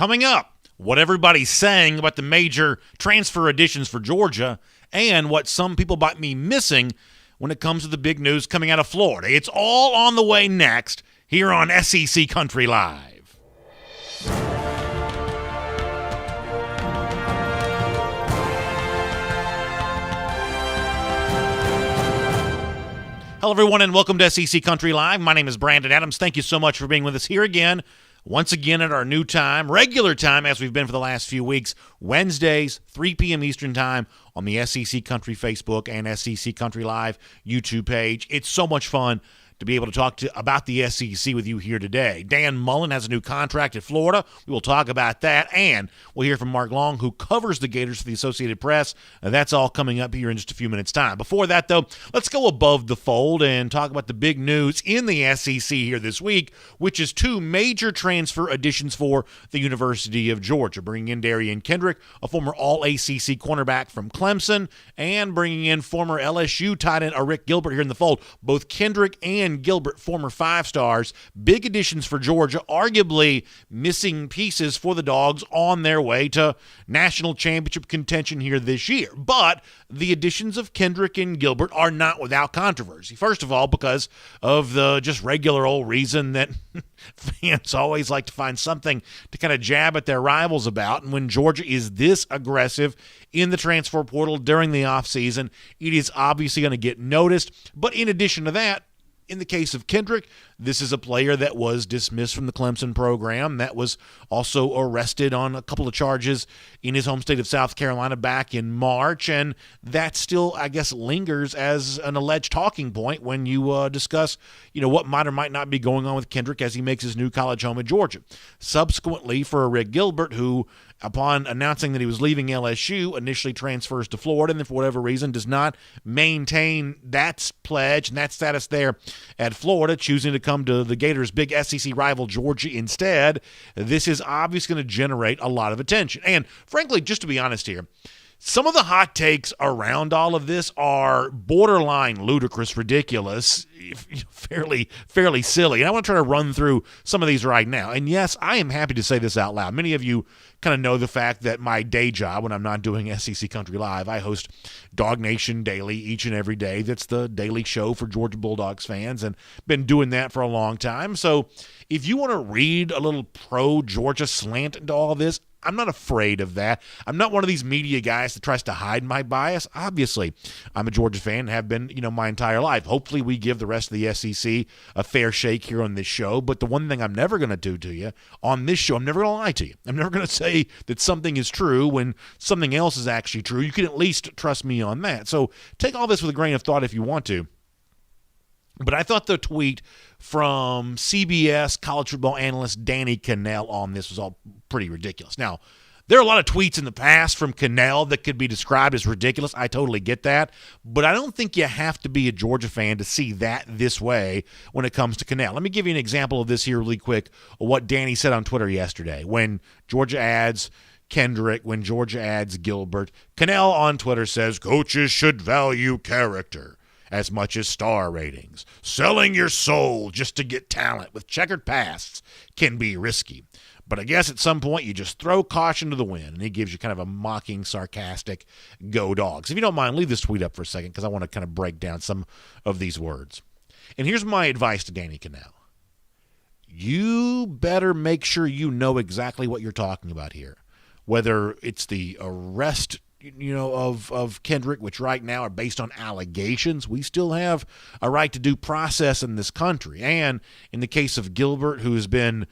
Coming up, what everybody's saying about the major transfer additions for Georgia and what some people might be missing when it comes to the big news coming out of Florida. It's all on the way next here on SEC Country Live. Hello, everyone, and welcome to SEC Country Live. My name is Brandon Adams. Thank you so much for being with us here again, once again at our new time, regular time, as we've been for the last few weeks, Wednesdays, 3 p.m. Eastern Time on the SEC Country Facebook and SEC Country Live YouTube page. It's so much fun to be able to talk about the SEC with you here today. Dan Mullen has a new contract at Florida. We will talk about that, and we'll hear from Mark Long, who covers the Gators for the Associated Press. That's all coming up here in just a few minutes' time. Before that, though, let's go above the fold and talk about the big news in the SEC here this week, which is two major transfer additions for the University of Georgia, bringing in Darian Kendrick, a former All-ACC cornerback from Clemson, and bringing in former LSU tight end Rick Gilbert here in the fold. Both Kendrick and Gilbert, former five-stars, big additions for Georgia, arguably missing pieces for the Dogs on their way to national championship contention here this year. But the additions of Kendrick and Gilbert are not without controversy. First of all, because of the just regular old reason that fans always like to find something to kind of jab at their rivals about. And when Georgia is this aggressive in the transfer portal during the offseason, it is obviously going to get noticed. But in addition to that, in the case of Kendrick, this is a player that was dismissed from the Clemson program, that was also arrested on a couple of charges in his home state of South Carolina back in March, and that still, I guess, lingers as an alleged talking point when you discuss, what might or might not be going on with Kendrick as he makes his new college home in Georgia. Subsequently, for Rick Gilbert, who, upon announcing that he was leaving LSU, initially transfers to Florida, and then for whatever reason does not maintain that pledge and that status there at Florida, choosing to come to the Gators' big SEC rival Georgia instead. This is obviously going to generate a lot of attention. And frankly, just to be honest here, some of the hot takes around all of this are borderline ludicrous, ridiculous, fairly silly. And I want to try to run through some of these right now. And yes, I am happy to say this out loud. Many of you kind of know the fact that my day job, when I'm not doing SEC Country Live, I host Dog Nation Daily each and every day. That's the daily show for Georgia Bulldogs fans, and been doing that for a long time. So if you want to read a little pro-Georgia slant into all this, I'm not afraid of that. I'm not one of these media guys that tries to hide my bias. Obviously, I'm a Georgia fan and have been, my entire life. Hopefully, we give the rest of the SEC a fair shake here on this show. But the one thing I'm never going to do to you on this show, I'm never going to lie to you. I'm never going to say that something is true when something else is actually true. You can at least trust me on that. So take all this with a grain of thought if you want to. But I thought the tweet from CBS college football analyst Danny Cannell on this was all pretty ridiculous. Now, there are a lot of tweets in the past from Cannell that could be described as ridiculous. I totally get that. But I don't think you have to be a Georgia fan to see that this way when it comes to Cannell. Let me give you an example of this here really quick, of what Danny said on Twitter yesterday. When Georgia adds Kendrick, when Georgia adds Gilbert, Cannell on Twitter says, coaches should value character as much as star ratings. Selling your soul just to get talent with checkered pasts can be risky. But I guess at some point you just throw caution to the wind, and he gives you kind of a mocking, sarcastic go Dogs. If you don't mind, leave this tweet up for a second because I want to kind of break down some of these words. And here's my advice to Danny Cannell. You better make sure you know exactly what you're talking about here. Whether it's the arrest of Kendrick, which right now are based on allegations. We still have a right to due process in this country. And in the case of Gilbert, who has been,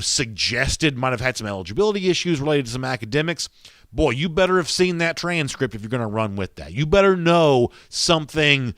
suggested might have had some eligibility issues related to some academics, boy, you better have seen that transcript if you're going to run with that. You better know something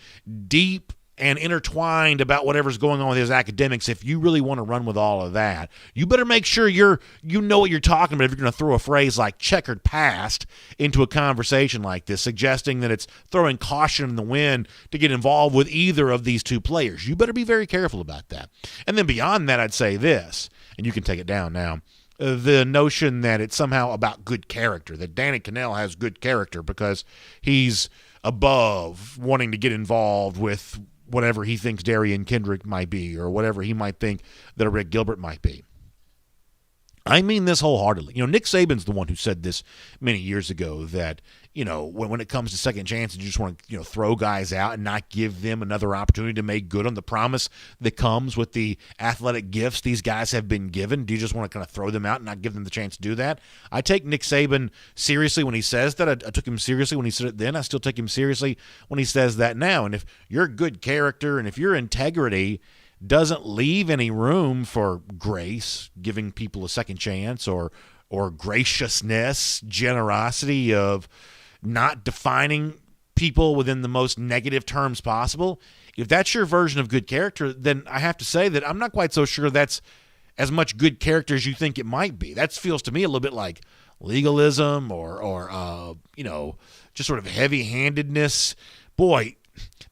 deep and intertwined about whatever's going on with his academics. If you really want to run with all of that, you better make sure you know what you're talking about if you're going to throw a phrase like checkered past into a conversation like this, suggesting that it's throwing caution in the wind to get involved with either of these two players. You better be very careful about that. And then beyond that, I'd say this, and you can take it down now. The notion that it's somehow about good character, that Danny Cannell has good character because he's above wanting to get involved with whatever he thinks Darian Kendrick might be or whatever he might think that a Rick Gilbert might be. I mean this wholeheartedly. Nick Saban's the one who said this many years ago that, when it comes to second chances, you just want to, throw guys out and not give them another opportunity to make good on the promise that comes with the athletic gifts these guys have been given. Do you just want to kind of throw them out and not give them the chance to do that? I take Nick Saban seriously when he says that. I took him seriously when he said it then. I still take him seriously when he says that now. And if your good character and if your integrity doesn't leave any room for grace, giving people a second chance, or graciousness, generosity of not defining people within the most negative terms possible. If that's your version of good character, then I have to say that I'm not quite so sure that's as much good character as you think it might be. That feels to me a little bit like legalism or just sort of heavy-handedness. Boy,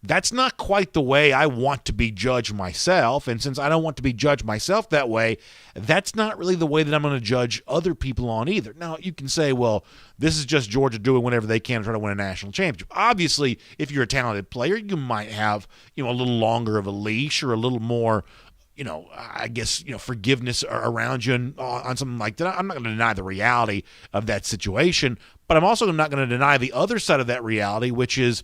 that's not quite the way I want to be judged myself. And since I don't want to be judged myself that way, that's not really the way that I'm going to judge other people on either. Now, you can say, well, this is just Georgia doing whatever they can to try to win a national championship. Obviously, if you're a talented player, you might have, a little longer of a leash or a little more, forgiveness around you on something like that. I'm not going to deny the reality of that situation, but I'm also not going to deny the other side of that reality, which is,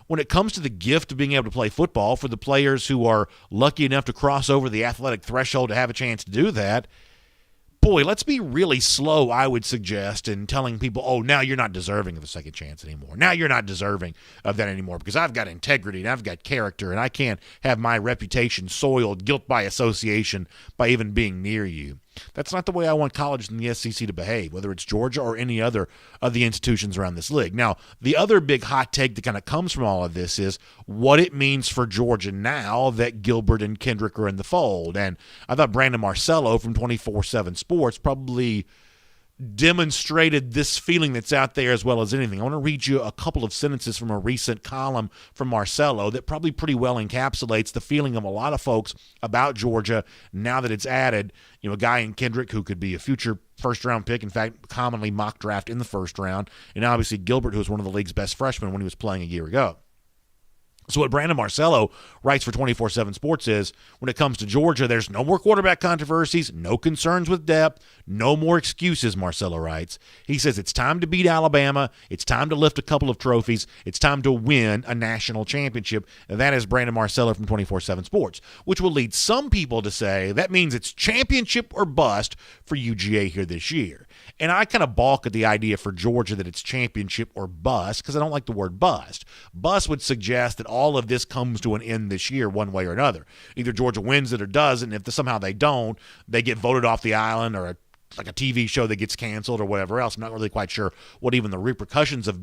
when it comes to the gift of being able to play football, for the players who are lucky enough to cross over the athletic threshold to have a chance to do that, boy, let's be really slow, I would suggest, in telling people, oh, now you're not deserving of a second chance anymore. Now you're not deserving of that anymore because I've got integrity and I've got character and I can't have my reputation soiled, guilt by association, by even being near you. That's not the way I want colleges in the SEC to behave, whether it's Georgia or any other of the institutions around this league. Now, the other big hot take that kind of comes from all of this is what it means for Georgia now that Gilbert and Kendrick are in the fold. And I thought Brandon Marcello from 24/7 Sports probably demonstrated this feeling that's out there as well as anything. I want to read you a couple of sentences from a recent column from Marcello that probably pretty well encapsulates the feeling of a lot of folks about Georgia now that it's added, a guy in Kendrick who could be a future first-round pick, in fact, commonly mock draft in the first round, and obviously Gilbert, who was one of the league's best freshmen when he was playing a year ago. So what Brandon Marcello writes for 24/7 Sports is, when it comes to Georgia, there's no more quarterback controversies, no concerns with depth, no more excuses, Marcello writes. He says it's time to beat Alabama, it's time to lift a couple of trophies, it's time to win a national championship. And that is Brandon Marcello from 24/7 Sports, which will lead some people to say that means it's championship or bust for UGA here this year. And I kind of balk at the idea for Georgia that it's championship or bust because I don't like the word bust. Bust would suggest that all of this comes to an end this year one way or another. Either Georgia wins it or doesn't. If somehow they don't, they get voted off the island or like a TV show that gets canceled or whatever else. I'm not really quite sure what even the repercussions of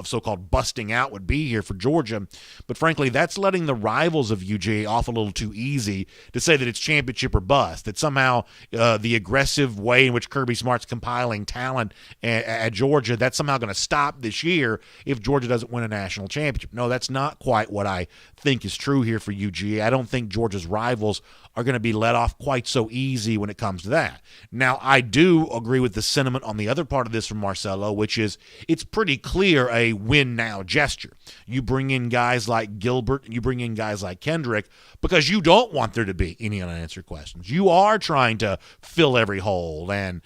so-called busting out would be here for Georgia. But frankly, that's letting the rivals of UGA off a little too easy to say that it's championship or bust, that somehow the aggressive way in which Kirby Smart's compiling talent at Georgia, that's somehow going to stop this year if Georgia doesn't win a national championship. No, that's not quite what I think is true here for UGA. I don't think Georgia's rivals are going to be let off quite so easy when it comes to that. Now, I do agree with the sentiment on the other part of this from Marcello, which is it's pretty clear a win-now gesture. You bring in guys like Gilbert and you bring in guys like Kendrick because you don't want there to be any unanswered questions. You are trying to fill every hole and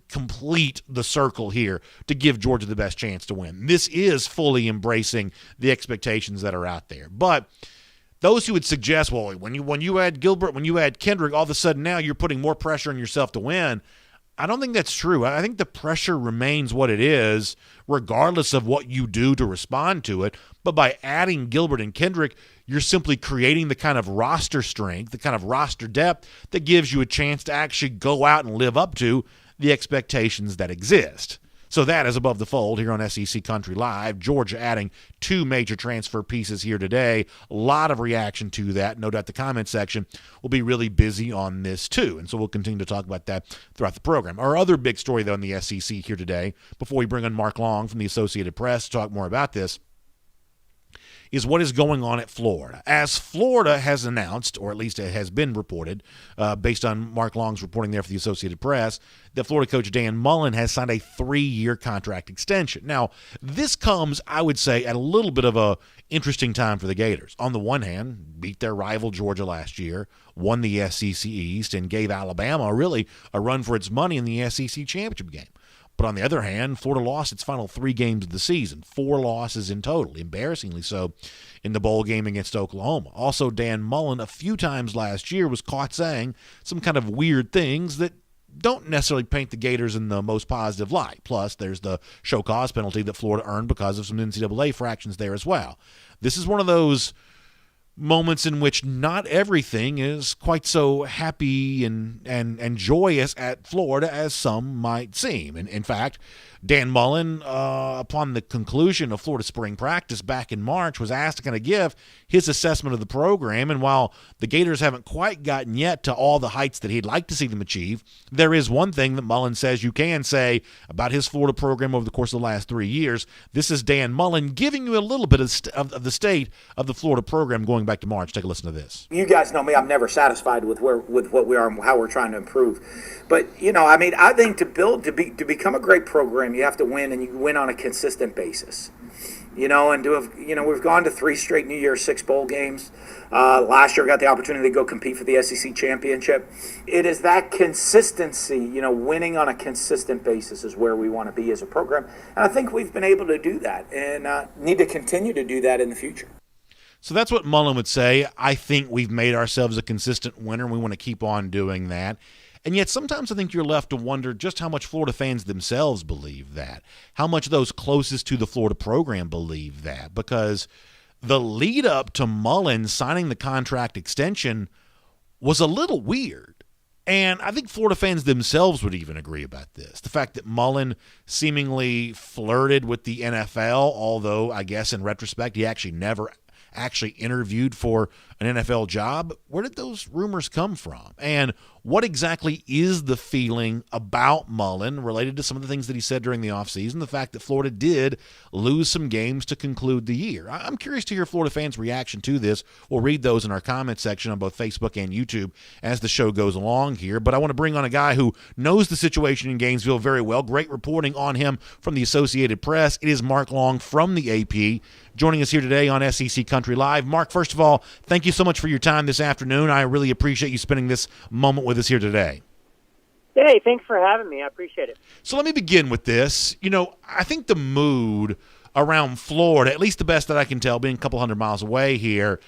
complete the circle here to give Georgia the best chance to win. This is fully embracing the expectations that are out there. But those who would suggest, well, when you add Gilbert, when you add Kendrick, all of a sudden now you're putting more pressure on yourself to win, I don't think that's true. I think the pressure remains what it is, regardless of what you do to respond to it. But by adding Gilbert and Kendrick, you're simply creating the kind of roster strength, the kind of roster depth that gives you a chance to actually go out and live up to the expectations that exist. So that is Above the Fold here on SEC Country Live. Georgia adding 2 major transfer pieces here today. A lot of reaction to that. No doubt the comment section will be really busy on this too. And so we'll continue to talk about that throughout the program. Our other big story, though, in the SEC here today, before we bring on Mark Long from the Associated Press to talk more about this, is what is going on at Florida. As Florida has announced, or at least it has been reported, based on Mark Long's reporting there for the Associated Press, that Florida coach Dan Mullen has signed a 3-year contract extension. Now, this comes, I would say, at a little bit of a interesting time for the Gators. On the one hand, beat their rival Georgia last year, won the SEC East, and gave Alabama really a run for its money in the SEC championship game. But on the other hand, Florida lost its final 3 games of the season, 4 losses in total, embarrassingly so, in the bowl game against Oklahoma. Also, Dan Mullen, a few times last year, was caught saying some kind of weird things that don't necessarily paint the Gators in the most positive light. Plus, there's the show cause penalty that Florida earned because of some NCAA fractions there as well. This is one of those moments in which not everything is quite so happy and joyous at Florida as some might seem. And in fact, Dan Mullen, upon the conclusion of Florida spring practice back in March, was asked to kind of give his assessment of the program. And while the Gators haven't quite gotten yet to all the heights that he'd like to see them achieve, there is one thing that Mullen says you can say about his Florida program over the course of the last 3 years. This is Dan Mullen giving you a little bit of the state of the Florida program going back to March. Take a listen to this. You guys know me. I'm never satisfied with what we are and how we're trying to improve. But, I think to become a great program, you have to win, and you win on a consistent basis. We've gone to 3 straight New Year's 6 bowl games. Last year we got the opportunity to go compete for the SEC championship. It is that consistency, winning on a consistent basis is where we want to be as a program. And I think we've been able to do that and need to continue to do that in the future. So that's what Mullen would say. I think we've made ourselves a consistent winner, and we want to keep on doing that. And yet sometimes I think you're left to wonder just how much Florida fans themselves believe that, how much those closest to the Florida program believe that, because the lead up to Mullen signing the contract extension was a little weird. And I think Florida fans themselves would even agree about this. The fact that Mullen seemingly flirted with the NFL, although I guess in retrospect he actually never interviewed for an NFL job. Where did those rumors come from? And what exactly is the feeling about Mullen related to some of the things that he said during the offseason, the fact that Florida did lose some games to conclude the year? I'm curious to hear Florida fans' reaction to this. We'll read those in our comment section on both Facebook and YouTube as the show goes along here. But I want to bring on a guy who knows the situation in Gainesville very well. Great reporting on him from the Associated Press. It is Mark Long from the AP joining us here today on SEC Country Live. Mark, first of all, thank you so much for your time this afternoon. I really appreciate you spending this moment with us here today. Hey, thanks for having me. I appreciate it. So let me begin with this. I think the mood around Florida, at least the best that I can tell, being a couple hundred miles away here,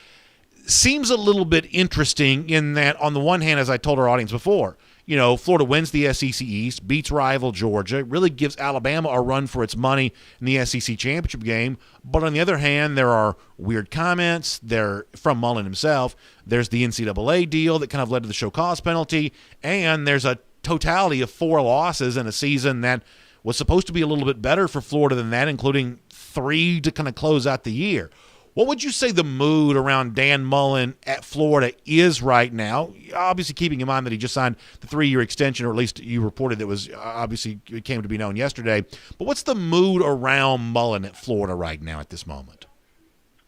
seems a little bit interesting in that, on the one hand, as I told our audience before, Florida wins the SEC East, beats rival Georgia, really gives Alabama a run for its money in the SEC championship game. But on the other hand, there are weird comments there from Mullen himself. There's the NCAA deal that kind of led to the show cause penalty, and there's a totality of 4 losses in a season that was supposed to be a little bit better for Florida than that, including 3 to kind of close out the year. What would you say the mood around Dan Mullen at Florida is right now? Obviously, keeping in mind that he just signed the 3-year extension, or at least you reported that was obviously it came to be known yesterday. But what's the mood around Mullen at Florida right now at this moment?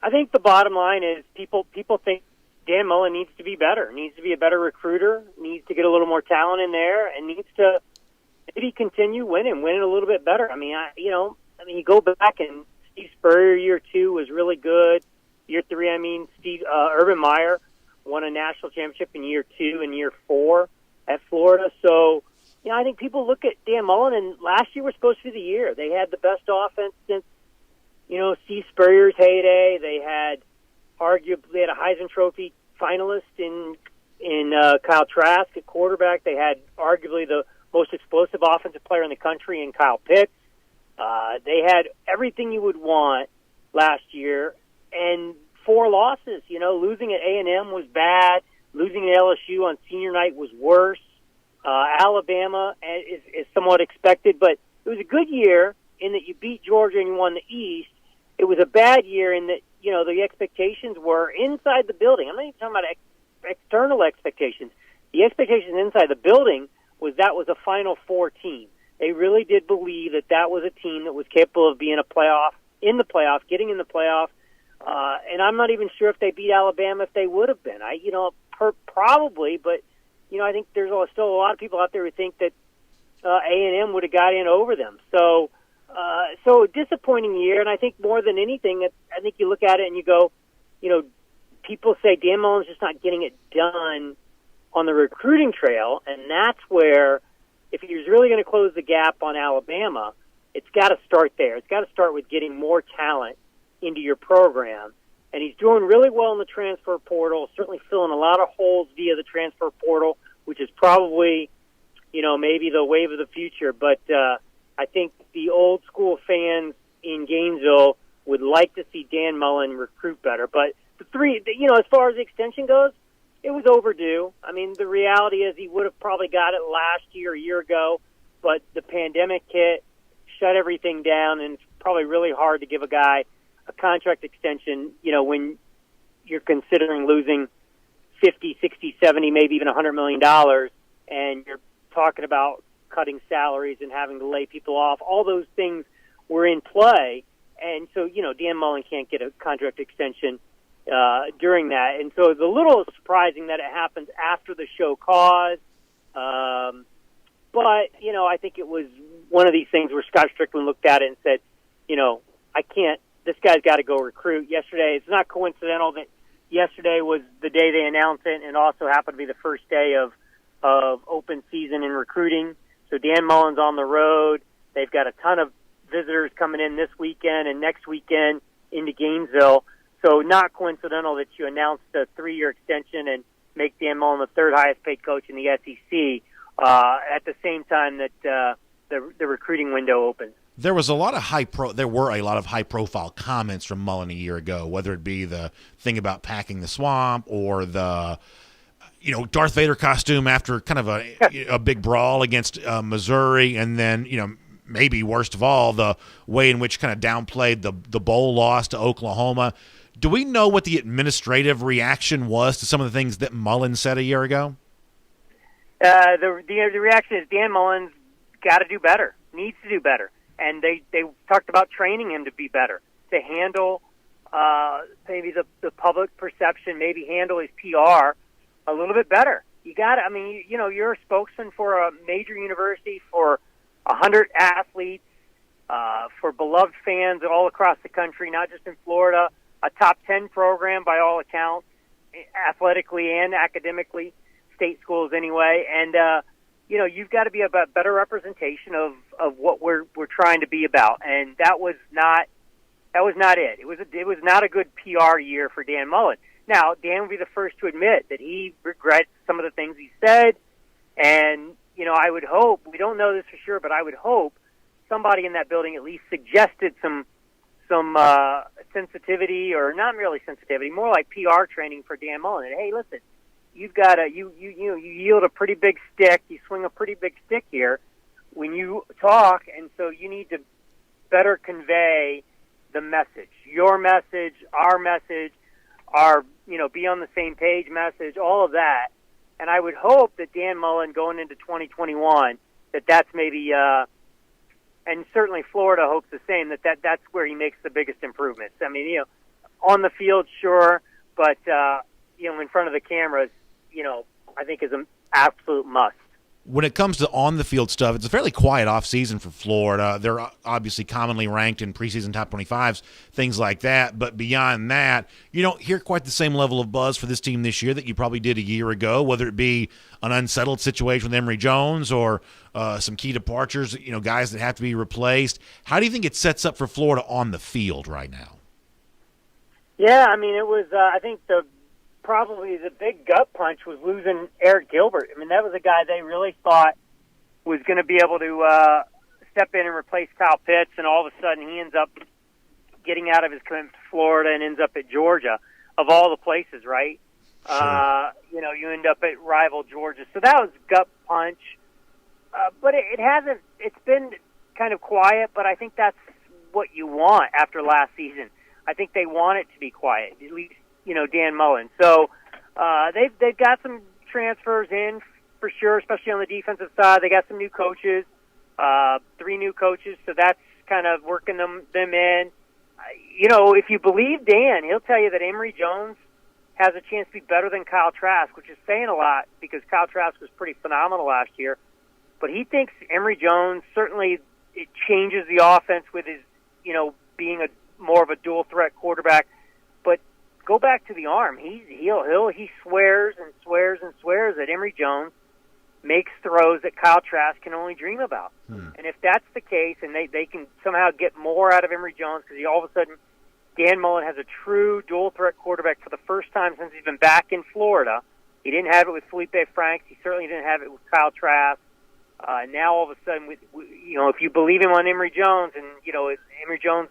I think the bottom line is people think Dan Mullen needs to be better, needs to be a better recruiter, needs to get a little more talent in there, and needs to maybe continue winning a little bit better. You go back and Steve Spurrier, year 2, was really good. Year 3, Urban Meyer won a national championship in year 2 and year 4 at Florida. So, I think people look at Dan Mullen, and last year was supposed to be the year. They had the best offense since, Steve Spurrier's heyday. They had a Heisman Trophy finalist in Kyle Trask at quarterback. They had arguably the most explosive offensive player in the country in Kyle Pitts. They had everything you would want last year, and 4 losses. Losing at A&M was bad. Losing at LSU on senior night was worse. Alabama is somewhat expected, but it was a good year in that you beat Georgia and you won the East. It was a bad year in that, the expectations were inside the building. I'm not even talking about external expectations. The expectations inside the building was that was a Final Four team. They really did believe that was a team that was capable of being getting in the playoff, And I'm not even sure if they beat Alabama if they would have been. Probably, but I think there's still a lot of people out there who think that A&M would have got in over them. So a disappointing year, and I think more than anything, I think you look at it and you go, people say Dan Mullen's just not getting it done on the recruiting trail, and that's where, if he's really going to close the gap on Alabama, it's got to start there. It's got to start with getting more talent into your program. And he's doing really well in the transfer portal, certainly filling a lot of holes via the transfer portal, which is probably, maybe the wave of the future. But I think the old school fans in Gainesville would like to see Dan Mullen recruit better. But as far as the extension goes, it was overdue. I mean, the reality is he would have probably got it last year, a year ago, but the pandemic hit, shut everything down, and it's probably really hard to give a guy a contract extension, when you're considering losing 50, 60, 70, maybe even $100 million, and you're talking about cutting salaries and having to lay people off. All those things were in play, and so, Dan Mullen can't get a contract extension during that. And so it's a little surprising that it happens after the show cause. But, I think it was one of these things where Scott Strickland looked at it and said, this guy's got to go recruit. Yesterday, it's not coincidental that yesterday was the day they announced it, and also happened to be the first day of open season in recruiting. So Dan Mullen's on the road. They've got a ton of visitors coming in this weekend and next weekend into Gainesville. So not coincidental that you announced a 3-year extension and make Dan Mullen the third highest paid coach in the SEC at the same time that the recruiting window opens. There were a lot of high-profile comments from Mullen a year ago, whether it be the thing about packing the swamp or the Darth Vader costume after kind of a big brawl against Missouri, and then maybe worst of all, the way in which kind of downplayed the bowl loss to Oklahoma. Do we know what the administrative reaction was to some of the things that Mullen said a year ago? The reaction is Dan Mullen's got to do better, needs to do better. And they talked about training him to be better, to handle maybe the public perception, maybe handle his PR a little bit better. You got to, you're a spokesman for a major university, for 100 athletes, for beloved fans all across the country, not just in Florida, a top 10 program by all accounts, athletically and academically, state schools anyway. And, you've got to be a better representation of what we're trying to be about. And that was not it. It was not a good PR year for Dan Mullen. Now, Dan would be the first to admit that he regrets some of the things he said. And, I would hope, we don't know this for sure, but I would hope somebody in that building at least suggested some sensitivity, or not really sensitivity, more like PR training for Dan Mullen. And, hey, listen, you've got you yield a pretty big stick. You swing a pretty big stick here when you talk, and so you need to better convey the message, your message, our message, our be on the same page message, all of that. And I would hope that Dan Mullen going into 2021, that's maybe, and certainly Florida hopes the same, that's where he makes the biggest improvements. I mean, on the field, sure, but in front of the cameras, I think is an absolute must. When it comes to on-the-field stuff, it's a fairly quiet offseason for Florida. They're obviously commonly ranked in preseason top 25s, things like that. But beyond that, you don't hear quite the same level of buzz for this team this year that you probably did a year ago, whether it be an unsettled situation with Emory Jones or some key departures, guys that have to be replaced. How do you think it sets up for Florida on the field right now? Yeah, I mean, it was, I think probably the big gut punch was losing Eric Gilbert. I mean, that was a guy they really thought was going to be able to step in and replace Kyle Pitts, and all of a sudden he ends up getting out of his commitment to Florida and ends up at Georgia, of all the places, right? Sure. You end up at rival Georgia. So that was gut punch. But it's been kind of quiet, but I think that's what you want after last season. I think they want it to be quiet, at least, Dan Mullen. So they've got some transfers in for sure, especially on the defensive side. They got some new coaches, 3 new coaches, so that's kind of working them in. if you believe Dan, he'll tell you that Emory Jones has a chance to be better than Kyle Trask, which is saying a lot because Kyle Trask was pretty phenomenal last year. But he thinks Emory Jones, certainly it changes the offense with his, being more of a dual threat quarterback. But go back to the arm. He swears and swears and swears that Emory Jones makes throws that Kyle Trask can only dream about. And if that's the case, and they can somehow get more out of Emory Jones, because all of a sudden Dan Mullen has a true dual-threat quarterback for the first time since he's been back in Florida. He didn't have it with Felipe Franks. He certainly didn't have it with Kyle Trask. Now all of a sudden, if you believe him on Emory Jones, and if Emory Jones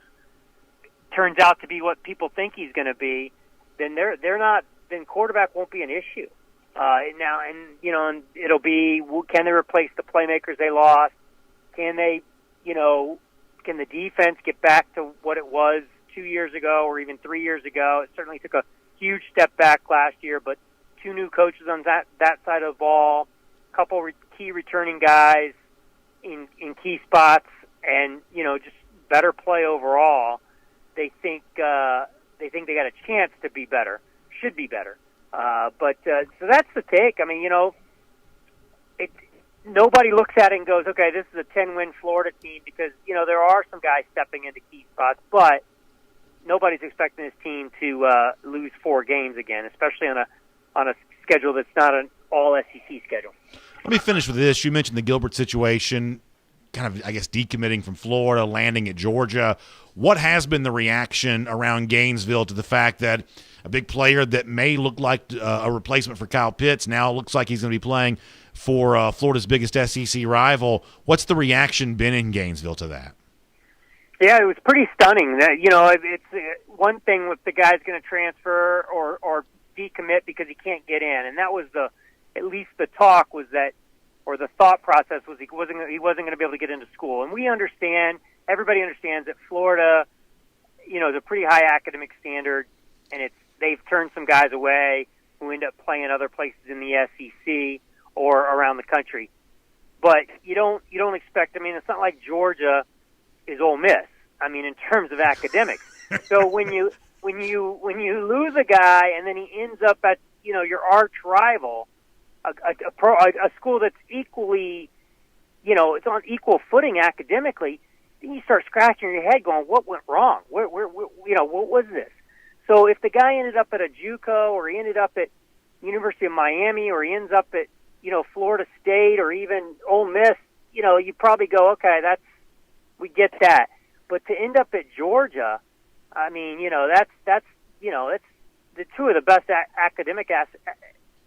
turns out to be what people think he's going to be, then then quarterback won't be an issue. Now, and it'll be, can they replace the playmakers they lost? Can they, can the defense get back to what it was 2 years ago or even 3 years ago? It certainly took a huge step back last year, but 2 new coaches on that side of the ball, a couple key returning guys in key spots, and just better play overall. They think they got a chance to be better, should be better. So that's the take. I mean, nobody looks at it and goes, okay, this is a 10-win Florida team, because there are some guys stepping into key spots, but nobody's expecting this team to lose 4 games again, especially on a schedule that's not an all-SEC schedule. Let me finish with this. You mentioned the Gilbert situation, kind of, I guess, decommitting from Florida, landing at Georgia. What has been the reaction around Gainesville to the fact that a big player that may look like a replacement for Kyle Pitts now looks like he's going to be playing for Florida's biggest SEC rival? What's the reaction been in Gainesville to that? Yeah, it was pretty stunning. It's one thing if the guy's going to transfer or decommit because he can't get in, and that was at least the talk was that, or the thought process was he wasn't going to be able to get into school. And we understand, everybody understands that Florida, is a pretty high academic standard, and they've turned some guys away who end up playing other places in the SEC or around the country. But you don't expect. I mean, it's not like Georgia is Ole Miss. I mean, in terms of academics. So when you lose a guy and then he ends up at your arch rival, a school that's equally, it's on equal footing academically, then you start scratching your head, going, "What went wrong? Where what was this?" So if the guy ended up at a JUCO, or he ended up at University of Miami, or he ends up at Florida State, or even Ole Miss, you probably go, "Okay, we get that." But to end up at Georgia, I mean, that's it's the 2 of the best academic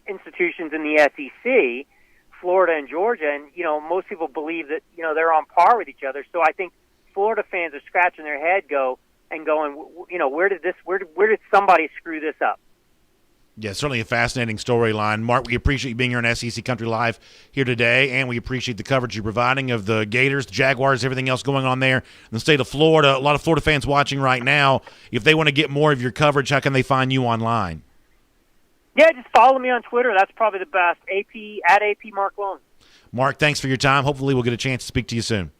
institutions in the SEC, Florida and Georgia, and most people believe that they're on par with each other. So I think Florida fans are scratching their head, going, where did somebody screw this up? Yeah, certainly a fascinating storyline. Mark, we appreciate you being here on SEC Country Live here today, and we appreciate the coverage you're providing of the Gators, the Jaguars, everything else going on there in the state of Florida. A lot of Florida fans watching right now. If they want to get more of your coverage, how can they find you online? Yeah, just follow me on Twitter. That's probably the best. @AP Mark Long. Mark, thanks for your time. Hopefully we'll get a chance to speak to you soon.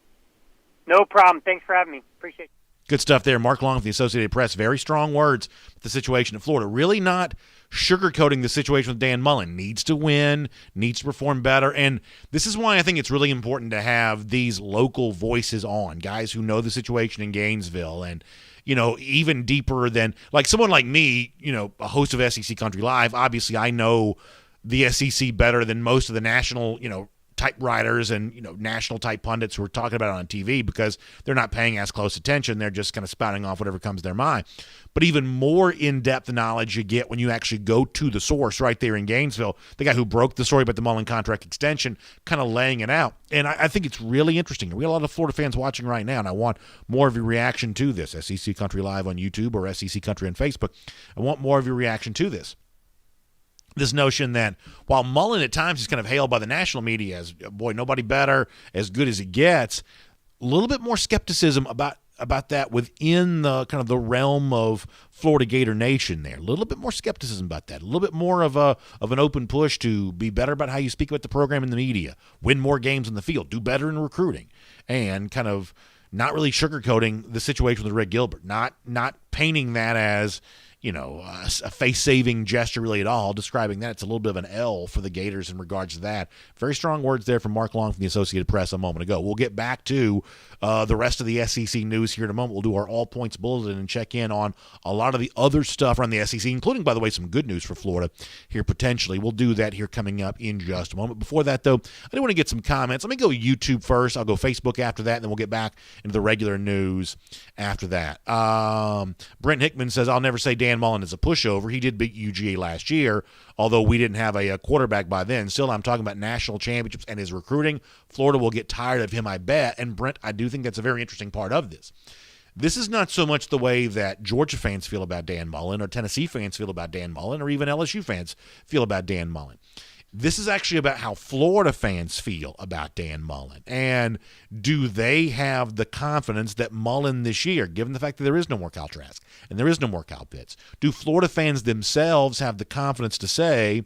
No problem. Thanks for having me. Appreciate it. Good stuff there. Mark Long with the Associated Press. Very strong words with the situation in Florida. Really not sugarcoating the situation with Dan Mullen. Needs to win, needs to perform better. And this is why I think it's really important to have these local voices on, guys who know the situation in Gainesville and, even deeper than, like someone like me, a host of SEC Country Live. Obviously, I know the SEC better than most of the national, type writers and national type pundits who are talking about it on TV, because they're not paying as close attention. They're just kind of spouting off whatever comes to their mind. But even more in-depth knowledge you get when you actually go to the source right there in Gainesville, the guy who broke the story about the Mullen contract extension, kind of laying it out. And I think it's really interesting. We got a lot of Florida fans watching right now, and I want more of your reaction to this. SEC Country Live on YouTube or SEC Country on Facebook. I want more of your reaction to this. This notion that while Mullen at times is kind of hailed by the national media as, boy, nobody better, as good as he gets, a little bit more skepticism about that within the kind of the realm of Florida Gator Nation there. A little bit more skepticism about that. A little bit more of an open push to be better about how you speak about the program in the media, win more games in the field, do better in recruiting, and kind of not really sugarcoating the situation with Rick Gilbert, not painting that as, a face-saving gesture really at all, describing that it's a little bit of an L for the Gators in regards to that. Very strong words there from Mark Long from the Associated Press a moment ago. We'll get back to the rest of the SEC news here in a moment. We'll do our all-points bulletin and check in on a lot of the other stuff around the SEC, including, by the way, some good news for Florida here potentially. We'll do that here coming up in just a moment. Before that, though, I do want to get some comments. Let me go YouTube first. I'll go Facebook after that, and then we'll get back into the regular news after that. Brent Hickman says, I'll never say Dan Mullen is a pushover. He did beat UGA last year, although we didn't have a quarterback by then. Still, I'm talking about national championships and his recruiting. Florida will get tired of him, I bet. And, Brent, I do think that's a very interesting part of this. This is not so much the way that Georgia fans feel about Dan Mullen or Tennessee fans feel about Dan Mullen or even LSU fans feel about Dan Mullen. This is actually about how Florida fans feel about Dan Mullen. And do they have the confidence that Mullen this year, given the fact that there is no more Kyle Trask and there is no more Kyle Pitts, do Florida fans themselves have the confidence to say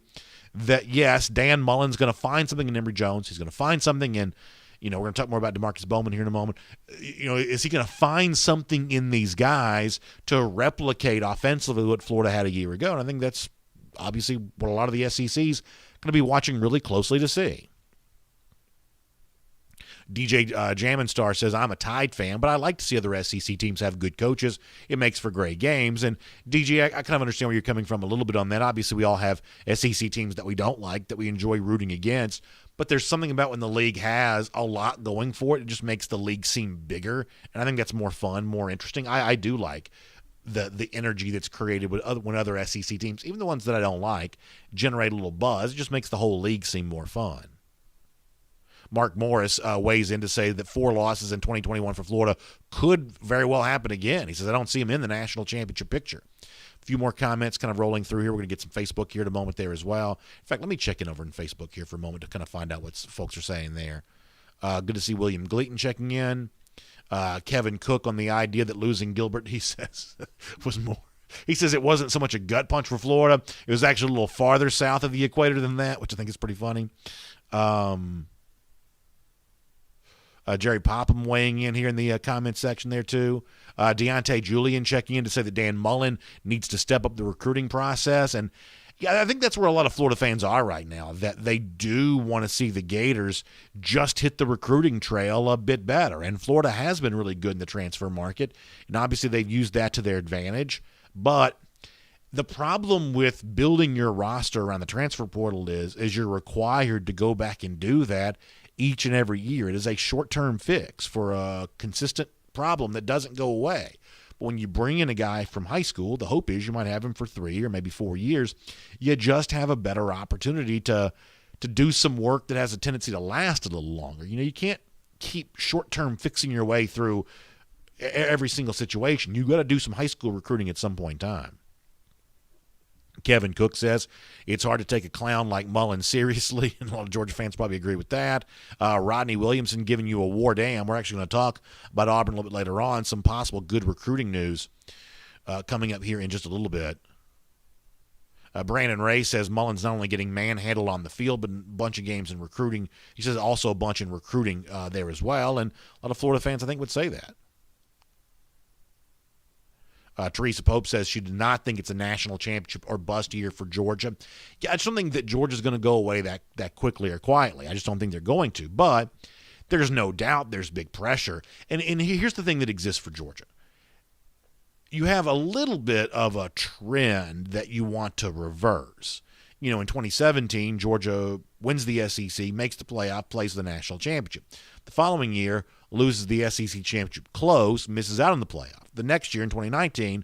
that, yes, Dan Mullen's going to find something in Emory Jones, he's going to find something in, we're going to talk more about DeMarcus Bowman here in a moment. Is he going to find something in these guys to replicate offensively what Florida had a year ago? And I think that's obviously what a lot of the SEC's going to be watching really closely to see. DJ Jammin Star says, I'm a Tide fan, but I like to see other SEC teams have good coaches. It makes for great games. And DJ, I kind of understand where you're coming from a little bit on that. Obviously, we all have SEC teams that we don't like, that we enjoy rooting against. But there's something about when the league has a lot going for it. It just makes the league seem bigger. And I think that's more fun, more interesting. I do like the energy that's created when other SEC teams, even the ones that I don't like, generate a little buzz. It just makes the whole league seem more fun. Mark Morris weighs in to say that 4 losses in 2021 for Florida could very well happen again. He says, I don't see him in the national championship picture. A few more comments kind of rolling through here. We're going to get some Facebook here in a moment there as well. In fact, let me check in over in Facebook here for a moment to kind of find out what folks are saying there. Good to see William Gleaton checking in. Kevin Cook on the idea that losing Gilbert, he says, was more. He says it wasn't so much a gut punch for Florida. It was actually a little farther south of the equator than that, which I think is pretty funny. Jerry Popham weighing in here in the comment section there too. Deontay Julian checking in to say that Dan Mullen needs to step up the recruiting process. And yeah, I think that's where a lot of Florida fans are right now, that they do want to see the Gators just hit the recruiting trail a bit better. And Florida has been really good in the transfer market, and obviously they've used that to their advantage. But the problem with building your roster around the transfer portal is you're required to go back and do that each and every year. It is a short-term fix for a consistent problem that doesn't go away. But when you bring in a guy from high school, the hope is you might have him for 3 or maybe 4 years. You just have a better opportunity to do some work that has a tendency to last a little longer. You can't keep short-term fixing your way through every single situation. You've got to do some high school recruiting at some point in time. Kevin Cook says it's hard to take a clown like Mullen seriously, and a lot of Georgia fans probably agree with that. Rodney Williamson giving you a war damn. We're actually going to talk about Auburn a little bit later on, some possible good recruiting news coming up here in just a little bit. Brandon Ray says Mullen's not only getting manhandled on the field, but a bunch of games in recruiting. He says also a bunch in recruiting there as well, and a lot of Florida fans, I think, would say that. Teresa Pope says she did not think it's a national championship or bust year for Georgia. Yeah, I just don't think that Georgia's going to go away that quickly or quietly. I just don't think they're going to. But there's no doubt there's big pressure. And here's the thing that exists for Georgia. You have a little bit of a trend that you want to reverse. In 2017, Georgia wins the SEC, makes the playoff, plays the national championship. The following year, loses the SEC championship close, misses out on the playoff. The next year, in 2019,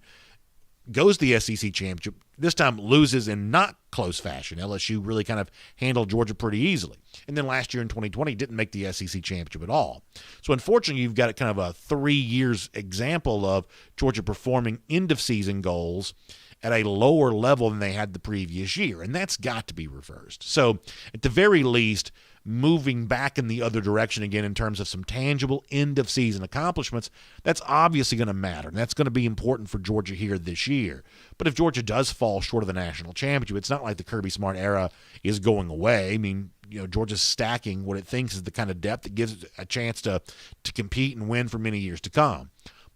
goes to the SEC championship. This time loses in not close fashion. LSU really kind of handled Georgia pretty easily. And then last year in 2020, didn't make the SEC championship at all. So unfortunately, you've got kind of a 3 years example of Georgia performing end-of-season goals at a lower level than they had the previous year. And that's got to be reversed. So at the very least, moving back in the other direction again in terms of some tangible end-of-season accomplishments, that's obviously going to matter, and that's going to be important for Georgia here this year. But if Georgia does fall short of the national championship, it's not like the Kirby Smart era is going away. I mean, Georgia's stacking what it thinks is the kind of depth that gives it a chance to compete and win for many years to come.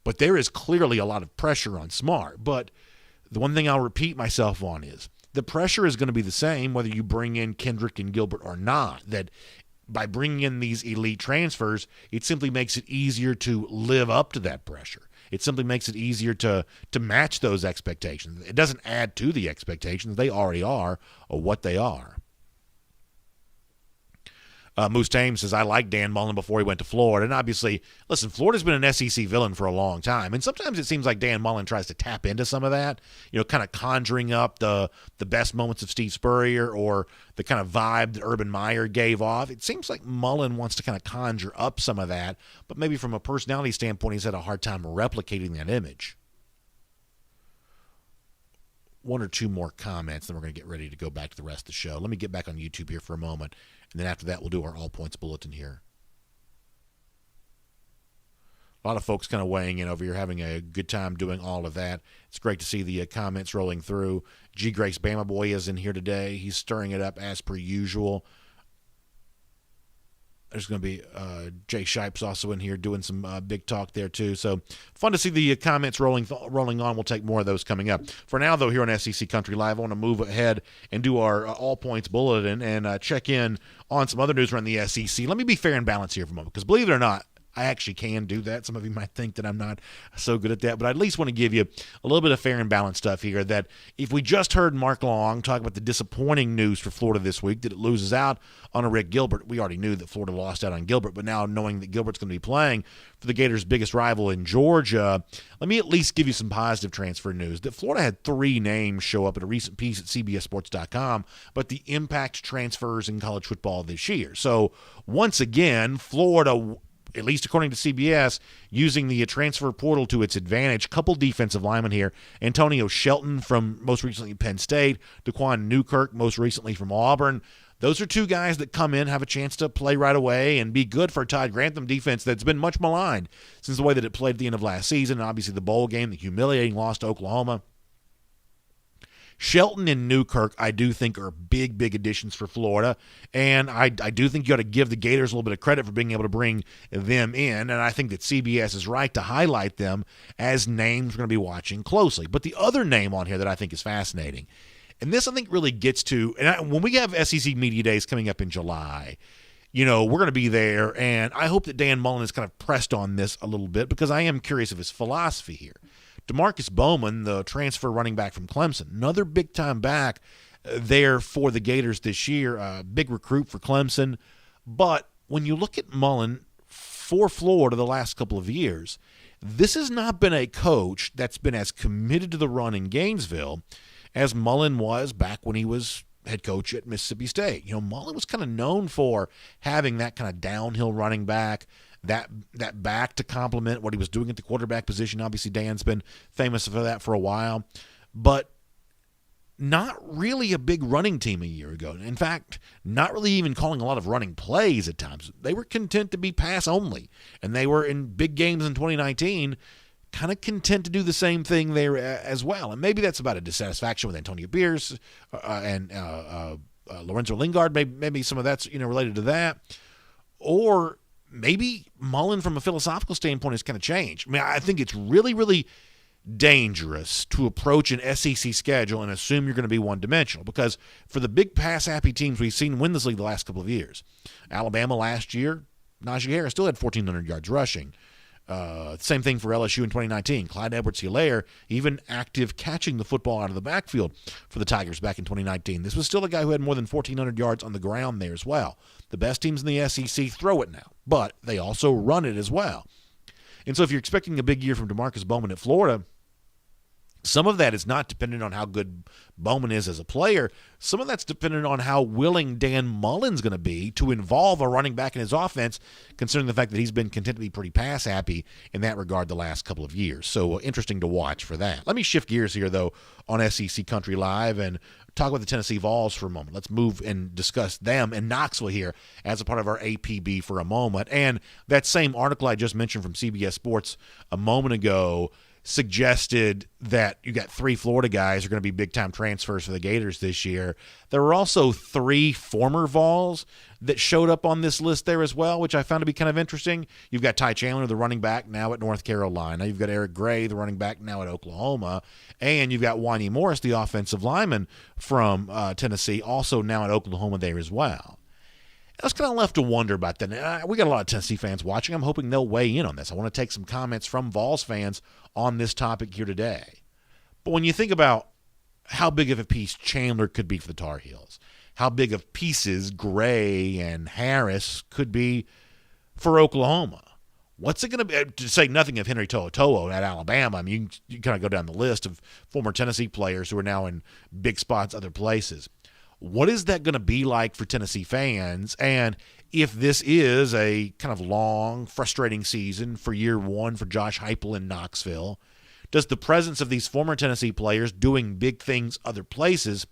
But there is clearly a lot of pressure on Smart. But the one thing I'll repeat myself on is the pressure is going to be the same whether you bring in Kendrick and Gilbert or not. That by bringing in these elite transfers, it simply makes it easier to live up to that pressure. It simply makes it easier to match those expectations. It doesn't add to the expectations. They already are what they are. Moose Tame says, I like Dan Mullen before he went to Florida. And obviously, listen, Florida's been an SEC villain for a long time. And sometimes it seems like Dan Mullen tries to tap into some of that, kind of conjuring up the best moments of Steve Spurrier or the kind of vibe that Urban Meyer gave off. It seems like Mullen wants to kind of conjure up some of that, but maybe from a personality standpoint, he's had a hard time replicating that image. One or two more comments, then we're going to get ready to go back to the rest of the show. Let me get back on YouTube here for a moment. And then after that, we'll do our all points bulletin here. A lot of folks kind of weighing in over here, having a good time doing all of that. It's great to see the comments rolling through. G. Grace Bama Boy is in here today. He's stirring it up as per usual. There's going to be Jay Shipes also in here doing some big talk there too. So fun to see the comments rolling on. We'll take more of those coming up. For now, though, here on SEC Country Live, I want to move ahead and do our all points bulletin and check in on some other news around the SEC. Let me be fair and balanced here for a moment, because believe it or not, I actually can do that. Some of you might think that I'm not so good at that, but I at least want to give you a little bit of fair and balanced stuff here. That if we just heard Mark Long talk about the disappointing news for Florida this week, that it loses out on a Rick Gilbert. We already knew that Florida lost out on Gilbert, but now knowing that Gilbert's going to be playing for the Gators' biggest rival in Georgia, let me at least give you some positive transfer news. That Florida had 3 names show up in a recent piece at CBSSports.com, but the impact transfers in college football this year. So once again, Florida, at least according to CBS, using the transfer portal to its advantage. Couple defensive linemen here. Antonio Shelton from most recently Penn State. Daquan Newkirk most recently from Auburn. Those are 2 guys that come in, have a chance to play right away and be good for a Todd Grantham defense that's been much maligned since the way that it played at the end of last season. And obviously the bowl game, the humiliating loss to Oklahoma. Shelton and Newkirk, I do think, are big, big additions for Florida, and I do think you got to give the Gators a little bit of credit for being able to bring them in, and I think that CBS is right to highlight them as names we're going to be watching closely. But the other name on here that I think is fascinating, and this I think really gets to, and when we have SEC Media Days coming up in July, we're going to be there, and I hope that Dan Mullen is kind of pressed on this a little bit because I am curious of his philosophy here. DeMarcus Bowman, the transfer running back from Clemson, another big-time back there for the Gators this year, a big recruit for Clemson. But when you look at Mullen for Florida the last couple of years, this has not been a coach that's been as committed to the run in Gainesville as Mullen was back when he was head coach at Mississippi State. Mullen was kind of known for having that kind of downhill running back, that back to complement what he was doing at the quarterback position. Obviously, Dan's been famous for that for a while, but not really a big running team a year ago. In fact, not really even calling a lot of running plays at times. They were content to be pass only, and they were in big games in 2019 kind of content to do the same thing there as well. And maybe that's about a dissatisfaction with Antonio Pierce and Lorenzo Lingard. Maybe some of that's related to that, or maybe Mullen, from a philosophical standpoint, has kind of changed. I mean, I think it's really, really dangerous to approach an SEC schedule and assume you're going to be one-dimensional, because for the big pass-happy teams we've seen win this league the last couple of years, Alabama last year, Najee Harris still had 1,400 yards rushing. Same thing for LSU in 2019. Clyde Edwards-Helaire, even active catching the football out of the backfield for the Tigers back in 2019. This was still a guy who had more than 1,400 yards on the ground there as well. The best teams in the SEC throw it now, but they also run it as well. And so if you're expecting a big year from DeMarcus Bowman at Florida, Some of that is not dependent on how good Bowman is as a player. Some of that's dependent on how willing Dan Mullen's going to be to involve a running back in his offense, considering the fact that he's been content to be pretty pass happy in that regard the last couple of years. So interesting to watch for that. Let me shift gears here, though, on SEC Country Live and talk about the Tennessee Vols for a moment. Let's move and discuss them and Knoxville here as a part of our APB for a moment. And that same article I just mentioned from CBS Sports a moment ago suggested that you got 3 Florida guys who are going to be big-time transfers for the Gators this year. There were also 3 former Vols that showed up on this list there as well, which I found to be kind of interesting. You've got Ty Chandler, the running back, now at North Carolina. You've got Eric Gray, the running back, now at Oklahoma. And you've got Wanye Morris, the offensive lineman from Tennessee, also now at Oklahoma there as well. I was kind of left to wonder about that. We got a lot of Tennessee fans watching. I'm hoping they'll weigh in on this. I want to take some comments from Vols fans on this topic here today. But when you think about how big of a piece Chandler could be for the Tar Heels, how big of pieces Gray and Harris could be for Oklahoma, what's it going to be? To say nothing of Henry To'oTo'o at Alabama. I mean, you kind of go down the list of former Tennessee players who are now in big spots other places. What is that going to be like for Tennessee fans? And if this is a kind of long, frustrating season for year one for Josh Heupel in Knoxville, does the presence of these former Tennessee players doing big things other places,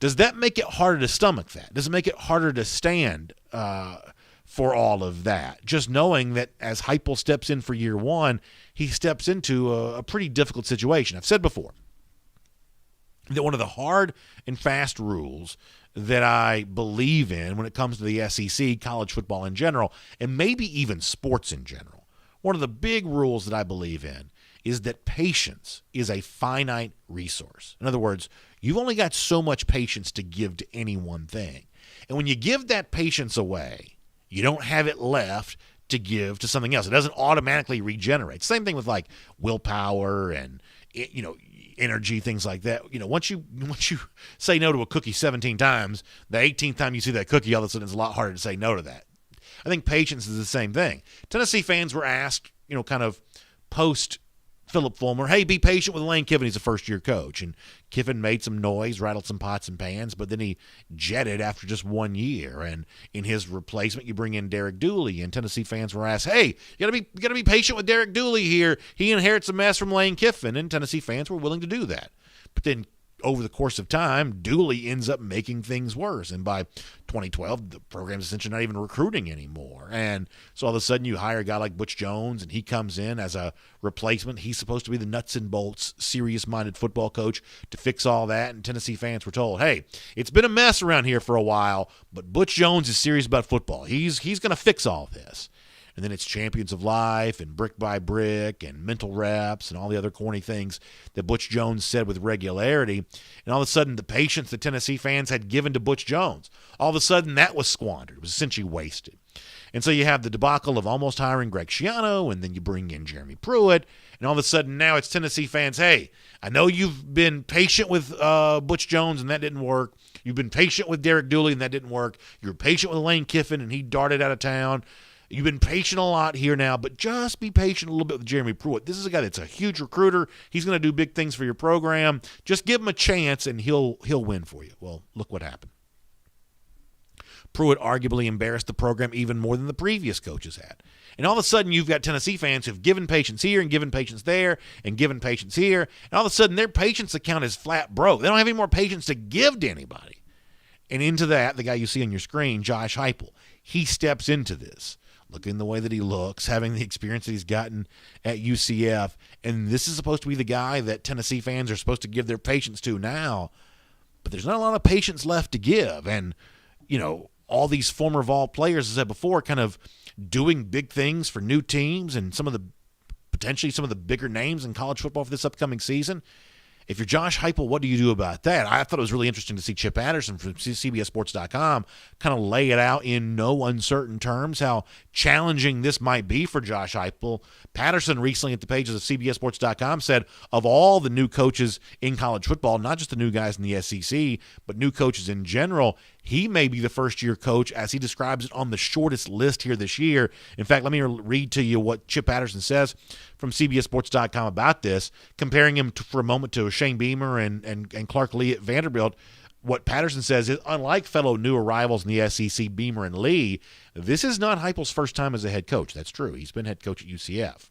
does that make it harder to stomach that? Does it make it harder to stand for all of that? Just knowing that as Heupel steps in for year one, he steps into a pretty difficult situation. I've said before that one of the hard and fast rules that I believe in when it comes to the SEC, college football in general, and maybe even sports in general, one of the big rules that I believe in is that patience is a finite resource. In other words, you've only got so much patience to give to any one thing. And when you give that patience away, you don't have it left to give to something else. It doesn't automatically regenerate. Same thing with like willpower and, energy, things like that. Once you say no to a cookie 17 times, the 18th time you see that cookie, all of a sudden it's a lot harder to say no to that. I think patience is the same thing. Tennessee fans were asked, kind of post Philip Fulmer, hey, be patient with Lane Kiffin. He's a first-year coach. And Kiffin made some noise, rattled some pots and pans, but then he jetted after just 1 year. And in his replacement, you bring in Derek Dooley. And Tennessee fans were asked, hey, you gotta be patient with Derek Dooley here. He inherits a mess from Lane Kiffin. And Tennessee fans were willing to do that. But then over the course of time, Dooley ends up making things worse. And by 2012, the program's essentially not even recruiting anymore. And so all of a sudden you hire a guy like Butch Jones, and he comes in as a replacement. He's supposed to be the nuts and bolts, serious-minded football coach to fix all that. And Tennessee fans were told, hey, it's been a mess around here for a while, but Butch Jones is serious about football. He's going to fix all this. And then it's Champions of Life and Brick by Brick and mental reps and all the other corny things that Butch Jones said with regularity. And all of a sudden, the patience that Tennessee fans had given to Butch Jones, all of a sudden that was squandered. It was essentially wasted. And so you have the debacle of almost hiring Greg Schiano, and then you bring in Jeremy Pruitt, and all of a sudden now it's Tennessee fans, hey, I know you've been patient with Butch Jones, and that didn't work. You've been patient with Derek Dooley, and that didn't work. You were patient with Lane Kiffin, and he darted out of town. You've been patient a lot here now, but just be patient a little bit with Jeremy Pruitt. This is a guy that's a huge recruiter. He's going to do big things for your program. Just give him a chance, and he'll win for you. Well, look what happened. Pruitt arguably embarrassed the program even more than the previous coaches had. And all of a sudden, you've got Tennessee fans who've given patience here and given patience there and given patience here. And all of a sudden, their patience account is flat broke. They don't have any more patience to give to anybody. And into that, the guy you see on your screen, Josh Heupel, he steps into this. Looking the way that he looks, having the experience that he's gotten at UCF. And this is supposed to be the guy that Tennessee fans are supposed to give their patience to now. But there's not a lot of patience left to give. And, all these former Vol players, as I said before, kind of doing big things for new teams and potentially some of the bigger names in college football for this upcoming season. If you're Josh Heupel, what do you do about that? I thought it was really interesting to see Chip Patterson from CBSSports.com kind of lay it out in no uncertain terms how challenging this might be for Josh Heupel. Patterson recently at the pages of CBSSports.com said of all the new coaches in college football, not just the new guys in the SEC, but new coaches in general, he may be the first-year coach, as he describes it, on the shortest list here this year. In fact, let me read to you what Chip Patterson says from CBSSports.com about this, comparing him for a moment to Shane Beamer and Clark Lee at Vanderbilt. What Patterson says is, unlike fellow new arrivals in the SEC, Beamer and Lee, this is not Heupel's first time as a head coach. That's true. He's been head coach at UCF.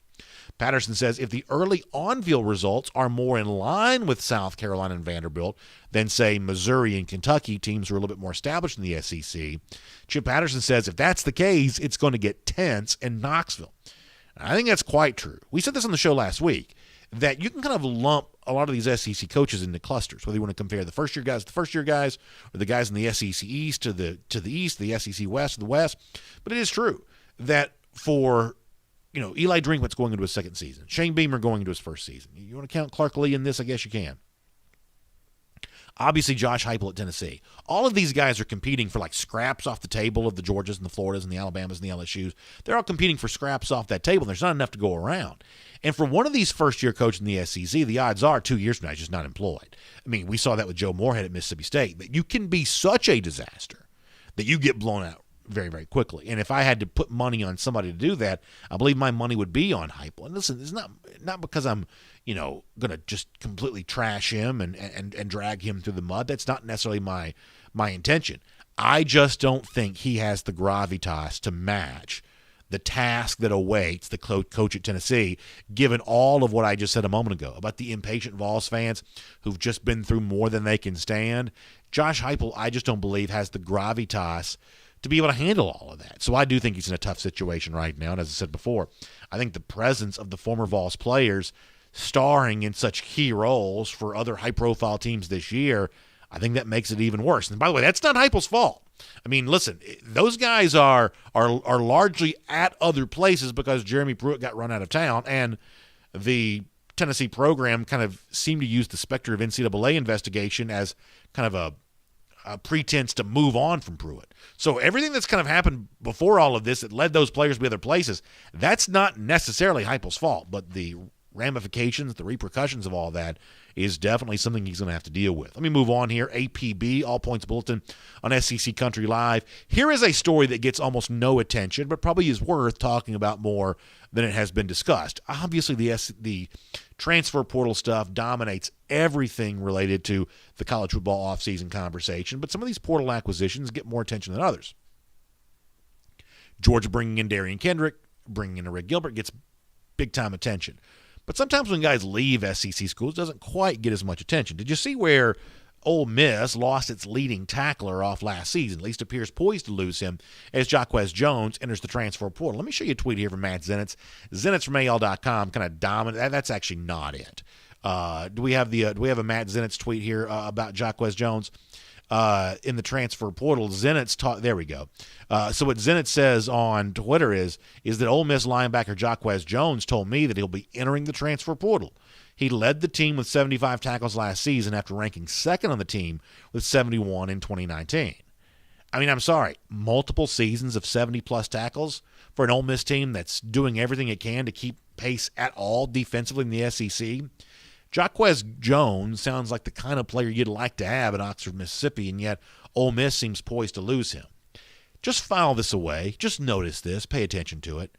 Patterson says if the early on-field results are more in line with South Carolina and Vanderbilt than, say, Missouri and Kentucky, teams who are a little bit more established in the SEC, Chip Patterson says if that's the case, it's going to get tense in Knoxville. I think that's quite true. We said this on the show last week, that you can kind of lump a lot of these SEC coaches into clusters, whether you want to compare the first-year guys to the first-year guys, or the guys in the SEC East to the East, the SEC West to the West. But it is true that for Eli Drinkwitz going into his second season, Shane Beamer going into his first season. You want to count Clark Lee in this? I guess you can. Obviously, Josh Heupel at Tennessee. All of these guys are competing for like scraps off the table of the Georgias and the Floridas and the Alabamas and the LSUs. They're all competing for scraps off that table, and there's not enough to go around. And for one of these first-year coaches in the SEC, the odds are 2 years from now he's just not employed. I mean, we saw that with Joe Moorhead at Mississippi State, that you can be such a disaster that you get blown out very, very quickly. And if I had to put money on somebody to do that, I believe my money would be on Heupel. And listen, it's not because I'm, going to just completely trash him and drag him through the mud. That's not necessarily my intention. I just don't think he has the gravitas to match the task that awaits the coach at Tennessee, given all of what I just said a moment ago about the impatient Vols fans who've just been through more than they can stand. Josh Heupel, I just don't believe, has the gravitas to be able to handle all of that. So I do think he's in a tough situation right now. And as I said before, I think the presence of the former Vols players starring in such key roles for other high-profile teams this year, I think that makes it even worse. And by the way, that's not Heupel's fault. I mean, listen, those guys are largely at other places because Jeremy Pruitt got run out of town, and the Tennessee program kind of seemed to use the specter of NCAA investigation as kind of a pretense to move on from Pruitt. So everything that's kind of happened before all of this that led those players to be other places, that's not necessarily Heupel's fault, but the ramifications, the repercussions of all that is definitely something he's going to have to deal with. Let me move on here. APB, All Points Bulletin on SEC Country Live. Here is a story that gets almost no attention, but probably is worth talking about more than it has been discussed. Obviously, the transfer portal stuff dominates everything related to the college football offseason conversation, but some of these portal acquisitions get more attention than others. Georgia bringing in Darian Kendrick, bringing in a Rick Gilbert gets big-time attention. But sometimes when guys leave SEC schools, it doesn't quite get as much attention. Did you see where Ole Miss lost its leading tackler off last season? At least appears poised to lose him as Jacquez Jones enters the transfer portal. Let me show you a tweet here from Matt Zenitz. Zenitz from AL.com, kind of dominant. That's actually not it. Do we have a Matt Zenitz tweet here about Jacquez Jones? In the transfer portal, Zenitz there we go. So what Zenitz says on Twitter is that Ole Miss linebacker Jacquez Jones told me that he'll be entering the transfer portal. He led the team with 75 tackles last season after ranking second on the team with 71 in 2019. I mean, I'm sorry, multiple seasons of 70-plus tackles for an Ole Miss team that's doing everything it can to keep pace at all defensively in the SEC. Jacquez Jones sounds like the kind of player you'd like to have at Oxford, Mississippi, and yet Ole Miss seems poised to lose him. Just file this away. Just notice this. Pay attention to it.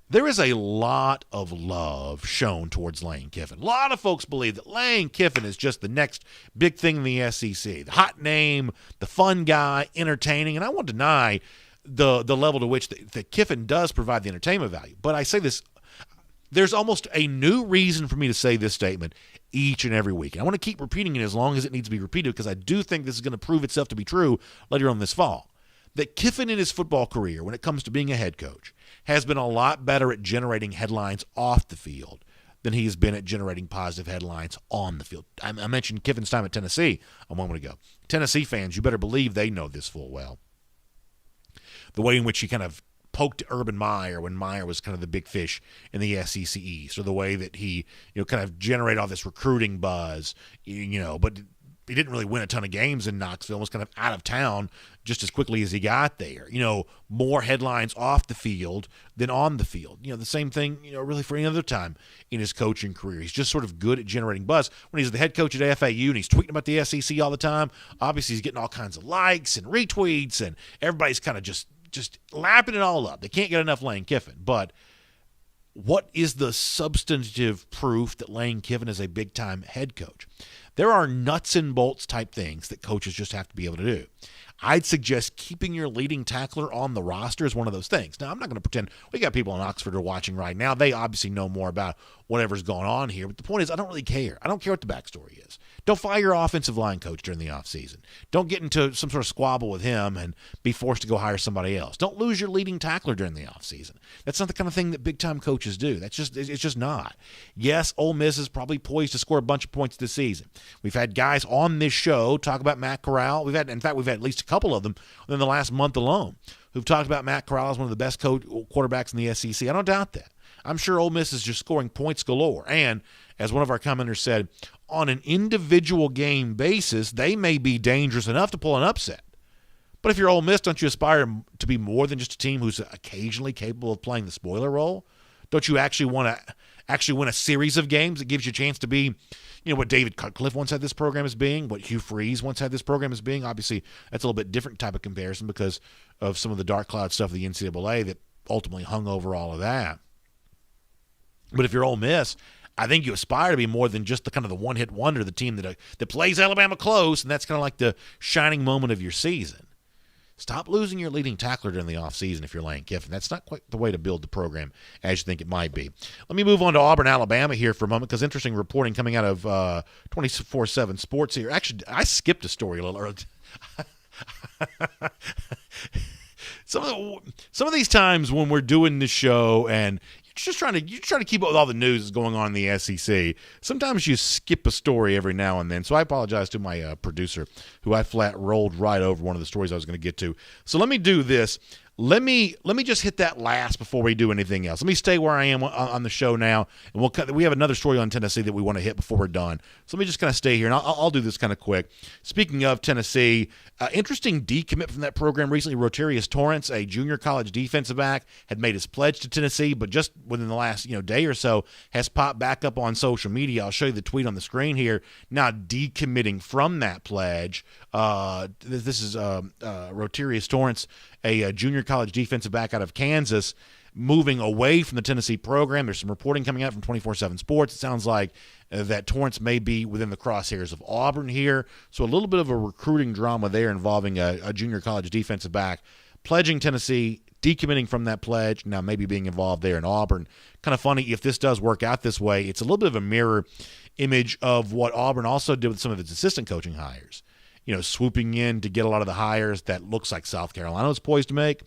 There is a lot of love shown towards Lane Kiffin. A lot of folks believe that Lane Kiffin is just the next big thing in the SEC. The hot name, the fun guy, entertaining, and I won't deny the level to which that Kiffin does provide the entertainment value. But I say this, there's almost a new reason for me to say this statement each and every week. And I want to keep repeating it as long as it needs to be repeated because I do think this is going to prove itself to be true later on this fall. That Kiffin in his football career, when it comes to being a head coach, has been a lot better at generating headlines off the field than he has been at generating positive headlines on the field. I mentioned Kiffin's time at Tennessee a moment ago. Tennessee fans, you better believe they know this full well. The way in which he kind of poked Urban Meyer when Meyer was kind of the big fish in the SEC East, or the way that he, kind of generated all this recruiting buzz, but he didn't really win a ton of games in Knoxville, was kind of out of town just as quickly as he got there. More headlines off the field than on the field. The same thing, really for any other time in his coaching career. He's just sort of good at generating buzz. When he's the head coach at FAU and he's tweeting about the SEC all the time, obviously he's getting all kinds of likes and retweets, and everybody's kind of just lapping it all up. They can't get enough Lane Kiffin. But what is the substantive proof that Lane Kiffin is a big-time head coach? There are nuts and bolts type things that coaches just have to be able to do. I'd suggest keeping your leading tackler on the roster is one of those things. Now, I'm not going to pretend we got people in Oxford who are watching right now. They obviously know more about whatever's going on here. But the point is, I don't really care. I don't care what the backstory is. Don't fire your offensive line coach during the offseason. Don't get into some sort of squabble with him and be forced to go hire somebody else. Don't lose your leading tackler during the offseason. That's not the kind of thing that big-time coaches do. It's just not. Yes, Ole Miss is probably poised to score a bunch of points this season. We've had guys on this show talk about Matt Corral. We've had at least a couple of them in the last month alone who've talked about Matt Corral as one of the best quarterbacks in the SEC. I don't doubt that. I'm sure Ole Miss is just scoring points galore. And as one of our commenters said, on an individual game basis, they may be dangerous enough to pull an upset. But if you're Ole Miss, don't you aspire to be more than just a team who's occasionally capable of playing the spoiler role? Don't you actually want to win a series of games that gives you a chance to be, what David Cutcliffe once had this program as being, what Hugh Freeze once had this program as being? Obviously, that's a little bit different type of comparison because of some of the dark cloud stuff of the NCAA that ultimately hung over all of that. But if you're Ole Miss, I think you aspire to be more than just the kind of the one-hit wonder, the team that plays Alabama close, and that's kind of like the shining moment of your season. Stop losing your leading tackler during the offseason if you're Lane Kiffin. That's not quite the way to build the program as you think it might be. Let me move on to Auburn, Alabama here for a moment because interesting reporting coming out of 24/7 Sports here. Actually, I skipped a story a little early. Some of these times when we're doing this show and you're trying to keep up with all the news that's going on in the SEC. Sometimes you skip a story every now and then. So I apologize to my producer, who I flat rolled right over one of the stories I was going to get to. So let me do this. Let me just hit that last before we do anything else. Let me stay where I am on the show now, and we have another story on Tennessee that we want to hit before we're done. So let me just kind of stay here, and I'll do this kind of quick. Speaking of Tennessee, interesting decommit from that program recently. Rotarius Torrance, a junior college defensive back, had made his pledge to Tennessee, but just within the last day or so has popped back up on social media. I'll show you the tweet on the screen here. Now decommitting from that pledge. This is Rotarius Torrance, a junior college defensive back out of Kansas, moving away from the Tennessee program. There's some reporting coming out from 24/7 Sports. It sounds like that Torrance may be within the crosshairs of Auburn here. So a little bit of a recruiting drama there involving a junior college defensive back pledging Tennessee, decommitting from that pledge, now maybe being involved there in Auburn. Kind of funny if this does work out this way. It's a little bit of a mirror image of what Auburn also did with some of its assistant coaching hires. Swooping in to get a lot of the hires that looks like South Carolina was poised to make.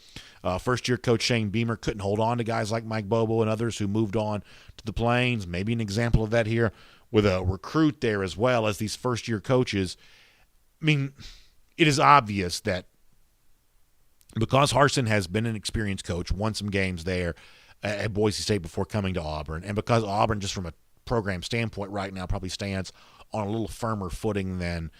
First-year coach Shane Beamer couldn't hold on to guys like Mike Bobo and others who moved on to the Plains. Maybe an example of that here with a recruit there as well as these first-year coaches. I mean, it is obvious that because Harsin has been an experienced coach, won some games there at Boise State before coming to Auburn, and because Auburn, just from a program standpoint right now, probably stands on a little firmer footing than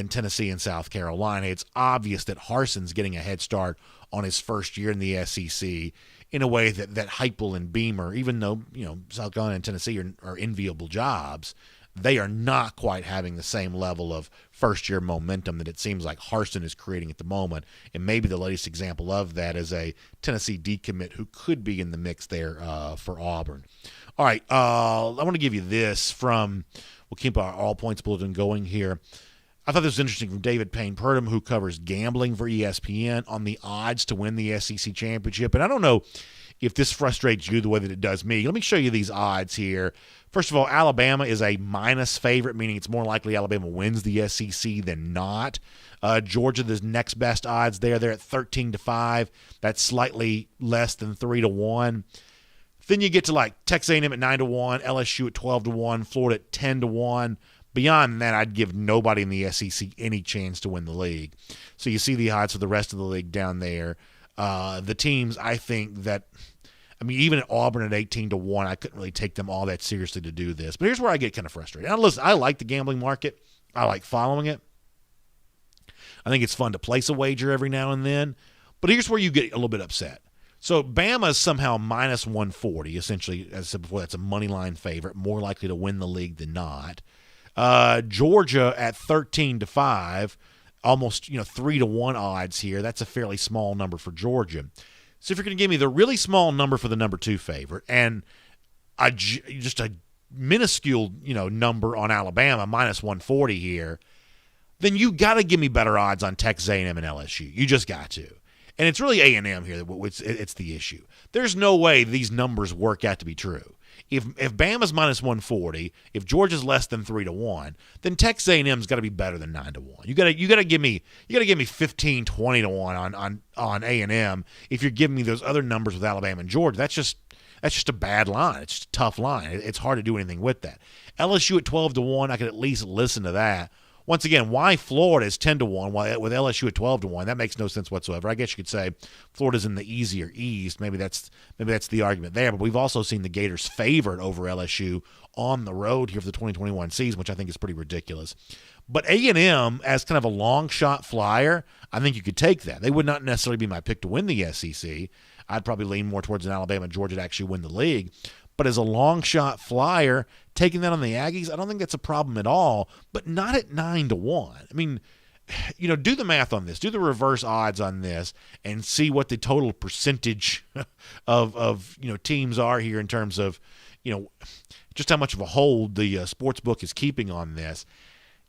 Tennessee and South Carolina, it's obvious that Harsin's getting a head start on his first year in the SEC in a way that Heupel and Beamer, even though South Carolina and Tennessee are enviable jobs, they are not quite having the same level of first-year momentum that it seems like Harsin is creating at the moment. And maybe the latest example of that is a Tennessee decommit who could be in the mix there for Auburn. All right, I want to give you this from – we'll keep our All Points Bulletin going here. I thought this was interesting from David Payne-Purdom, who covers gambling for ESPN, on the odds to win the SEC championship. And I don't know if this frustrates you the way that it does me. Let me show you these odds here. First of all, Alabama is a minus favorite, meaning it's more likely Alabama wins the SEC than not. Georgia, the next best odds there. They're at 13-5. That's slightly less than 3-1. Then you get to like Texas A&M at 9-1, LSU at 12-1, Florida at 10-1. Beyond that, I'd give nobody in the SEC any chance to win the league. So you see the odds for the rest of the league down there. The teams, I think that, even at Auburn at 18-1, I couldn't really take them all that seriously to do this. But here's where I get kind of frustrated. Now, listen, I like the gambling market. I like following it. I think it's fun to place a wager every now and then. But here's where you get a little bit upset. So Bama is somehow minus 140, essentially, as I said before, that's a money line favorite, more likely to win the league than not. Georgia at 13-5, almost 3-1 odds here. That's a fairly small number for Georgia. So if you're going to give me the really small number for the number 2 favorite and just a minuscule number on Alabama, minus 140 here, then you got to give me better odds on Texas A&M and LSU. You just got to. And it's really A&M here it's the issue. There's no way these numbers work out to be true. If Bama's minus 140, if Georgia's less than 3-1, then Texas A&M's got to be better than 9-1. You got to give me 15, 20-1 on A&M. If you're giving me those other numbers with Alabama and Georgia, that's just a bad line. It's just a tough line. It's hard to do anything with that. LSU at 12-1, I could at least listen to that. Once again, why Florida is 10-1 with LSU at 12-1? That makes no sense whatsoever. I guess you could say Florida's in the easier East. Maybe that's the argument there. But we've also seen the Gators favored over LSU on the road here for the 2021 season, which I think is pretty ridiculous. But A&M as kind of a long shot flyer, I think you could take that. They would not necessarily be my pick to win the SEC. I'd probably lean more towards an Alabama and Georgia to actually win the league. But as a long shot flyer, taking that on the Aggies, I don't think that's a problem at all, but not at 9-1. I mean, do the math on this, do the reverse odds on this, and see what the total percentage of teams are here in terms of, just how much of a hold the sports book is keeping on this.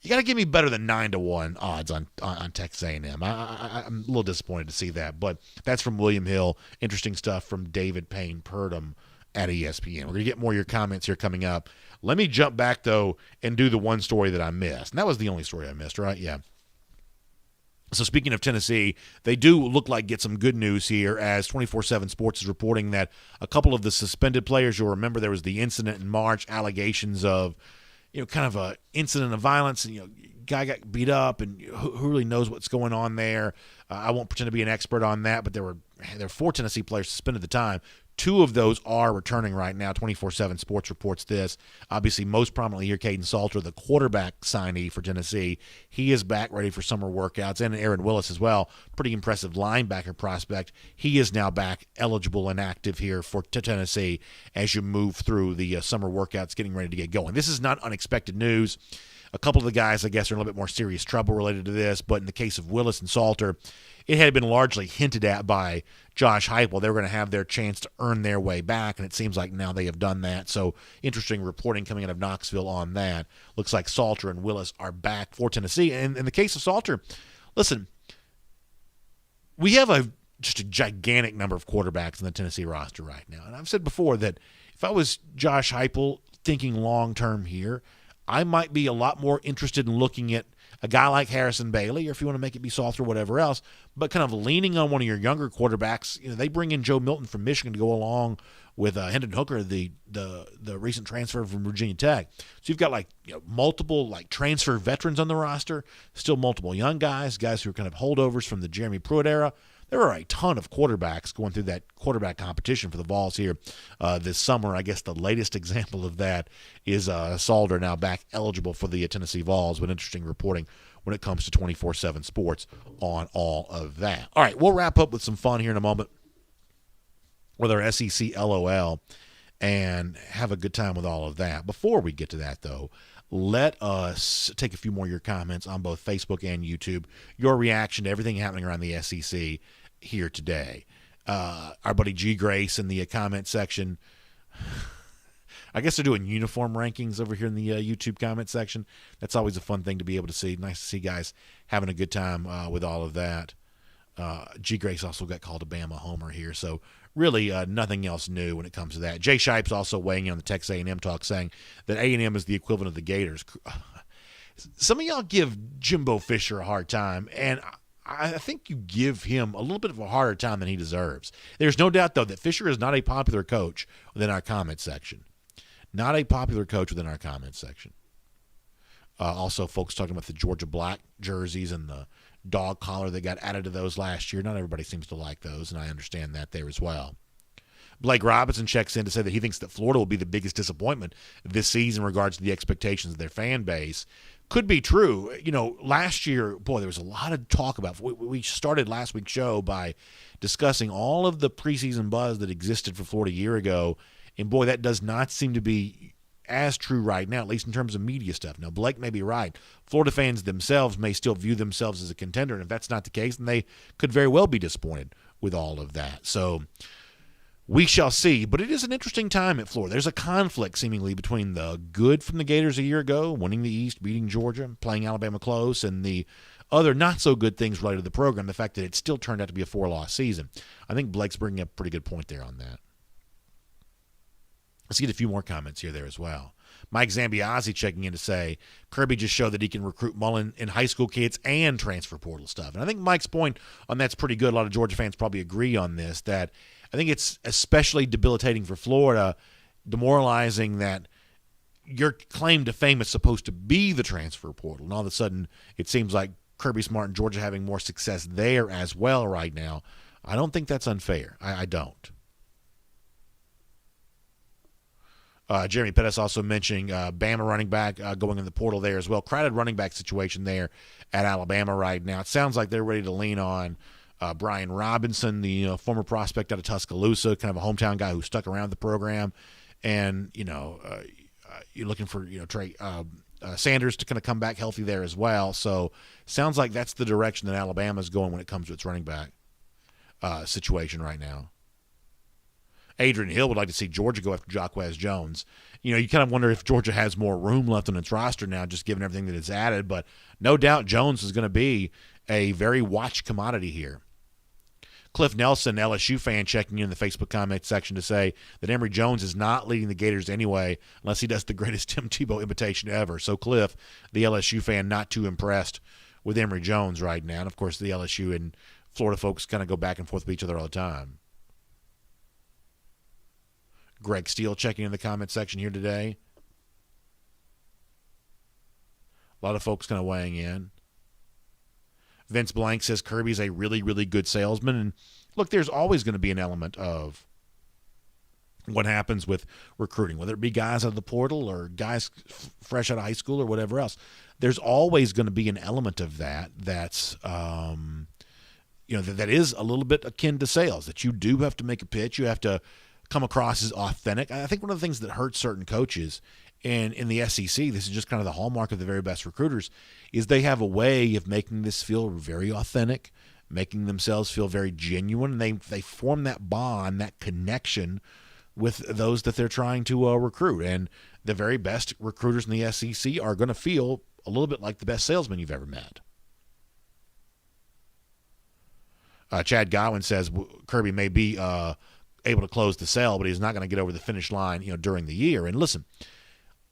You got to give me better than 9-1 odds on Texas A&M. I'm a little disappointed to see that, but that's from William Hill. Interesting stuff from David Payne Purdom at ESPN. We're going to get more of your comments here coming up. Let me jump back, though, and do the one story that I missed. And that was the only story I missed, right? Yeah. So speaking of Tennessee, they do look like get some good news here as 24/7 Sports is reporting that a couple of the suspended players, you'll remember there was the incident in March, allegations of, kind of a incident of violence, and, guy got beat up, and who really knows what's going on there. I won't pretend to be an expert on that, but there were 4 Tennessee players suspended at the time. 2 of those are returning right now. 24/7 Sports reports this. Obviously, most prominently here, Caden Salter, the quarterback signee for Tennessee. He is back ready for summer workouts, and Aaron Willis as well. Pretty impressive linebacker prospect. He is now back eligible and active here for Tennessee as you move through the summer workouts, getting ready to get going. This is not unexpected news. A couple of the guys, I guess, are in a little bit more serious trouble related to this, but in the case of Willis and Salter, it had been largely hinted at by Josh Heupel. They were going to have their chance to earn their way back, and it seems like now they have done that. So interesting reporting coming out of Knoxville on that. Looks like Salter and Willis are back for Tennessee. And in the case of Salter, listen, we have just a gigantic number of quarterbacks in the Tennessee roster right now. And I've said before that if I was Josh Heupel thinking long-term here, I might be a lot more interested in looking at a guy like Harrison Bailey, or if you want to make it be Salter or whatever else, but kind of leaning on one of your younger quarterbacks. They bring in Joe Milton from Michigan to go along with Hendon Hooker, the recent transfer from Virginia Tech. So you've got multiple transfer veterans on the roster, still multiple young guys who are kind of holdovers from the Jeremy Pruitt era. There are a ton of quarterbacks going through that quarterback competition for the Vols here this summer. I guess the latest example of that is Salter now back eligible for the Tennessee Vols, but interesting reporting when it comes to 24/7 Sports on all of that. All right, we'll wrap up with some fun here in a moment with our SEC LOL and have a good time with all of that. Before we get to that, though, let us take a few more of your comments on both Facebook and YouTube, your reaction to everything happening around the SEC here today. Our buddy G. Grace in the comment section. I guess they're doing uniform rankings over here in the YouTube comment section. That's always a fun thing to be able to see. Nice to see guys having a good time with all of that. G. Grace also got called a Bama homer here, so really nothing else new when it comes to that. Jay Shipe's also weighing in on the Texas A&M talk, saying that A&M is the equivalent of the Gators. Some of y'all give Jimbo Fisher a hard time, and I think you give him a little bit of a harder time than he deserves. There's no doubt, though, that Fisher is not a popular coach within our comment section. Not a popular coach within our comment section. Also, folks talking about the Georgia Black jerseys and the dog collar that got added to those last year. Not everybody seems to like those, and I understand that there as well. Blake Robinson checks in to say that he thinks that Florida will be the biggest disappointment this season in regards to the expectations of their fan base. could be true. Last year, boy, there was a lot of talk about. We started last week's show by discussing all of the preseason buzz that existed for Florida a year ago, and boy, that does not seem to be as true right now, at least in terms of media stuff. Now, Blake may be right. Florida fans themselves may still view themselves as a contender, and if that's not the case, then they could very well be disappointed with all of that. So we shall see, but it is an interesting time at Florida. There's a conflict seemingly between the good from the Gators a year ago, winning the East, beating Georgia, playing Alabama close, and the other not-so-good things related to the program, the fact that it still turned out to be a 4-loss season. I think Blake's bringing up a pretty good point there on that. Let's get a few more comments here there as well. Mike Zambiazzi checking in to say, Kirby just showed that he can recruit Mullen in high school kids and transfer portal stuff. And I think Mike's point on that's pretty good. A lot of Georgia fans probably agree on this, that I think it's especially debilitating for Florida, demoralizing that your claim to fame is supposed to be the transfer portal. And all of a sudden, it seems like Kirby Smart and Georgia having more success there as well right now. I don't think that's unfair. I don't. Jeremy Pettis also mentioning Bama running back going in the portal there as well. Crowded running back situation there at Alabama right now. It sounds like they're ready to lean on Brian Robinson, the former prospect out of Tuscaloosa, kind of a hometown guy who stuck around the program. And, you're looking for, Trey Sanders to kind of come back healthy there as well. So sounds like that's the direction that Alabama's going when it comes to its running back situation right now. Adrian Hill would like to see Georgia go after Jacquez Jones. You kind of wonder if Georgia has more room left on its roster now, just given everything that it's added. But no doubt Jones is going to be a very watched commodity here. Cliff Nelson, LSU fan, checking in the Facebook comment section to say that Emory Jones is not leading the Gators anyway, unless he does the greatest Tim Tebow imitation ever. So Cliff, the LSU fan, not too impressed with Emory Jones right now. And, of course, the LSU and Florida folks kind of go back and forth with each other all the time. Greg Steele checking in the comment section here today. A lot of folks kind of weighing in. Vince Blank says Kirby's a really, really good salesman. And look, there's always going to be an element of what happens with recruiting, whether it be guys out of the portal or guys fresh out of high school or whatever else. There's always going to be an element of that's that is a little bit akin to sales, that you do have to make a pitch. You have to come across as authentic. I think one of the things that hurts certain coaches, and in the SEC, this is just kind of the hallmark of the very best recruiters, is they have a way of making this feel very authentic, making themselves feel very genuine, and they form that bond, that connection with those that they're trying to recruit. And the very best recruiters in the SEC are going to feel a little bit like the best salesman you've ever met. Chad Godwin says Kirby may be able to close the sale, but he's not going to get over the finish line, during the year. And listen,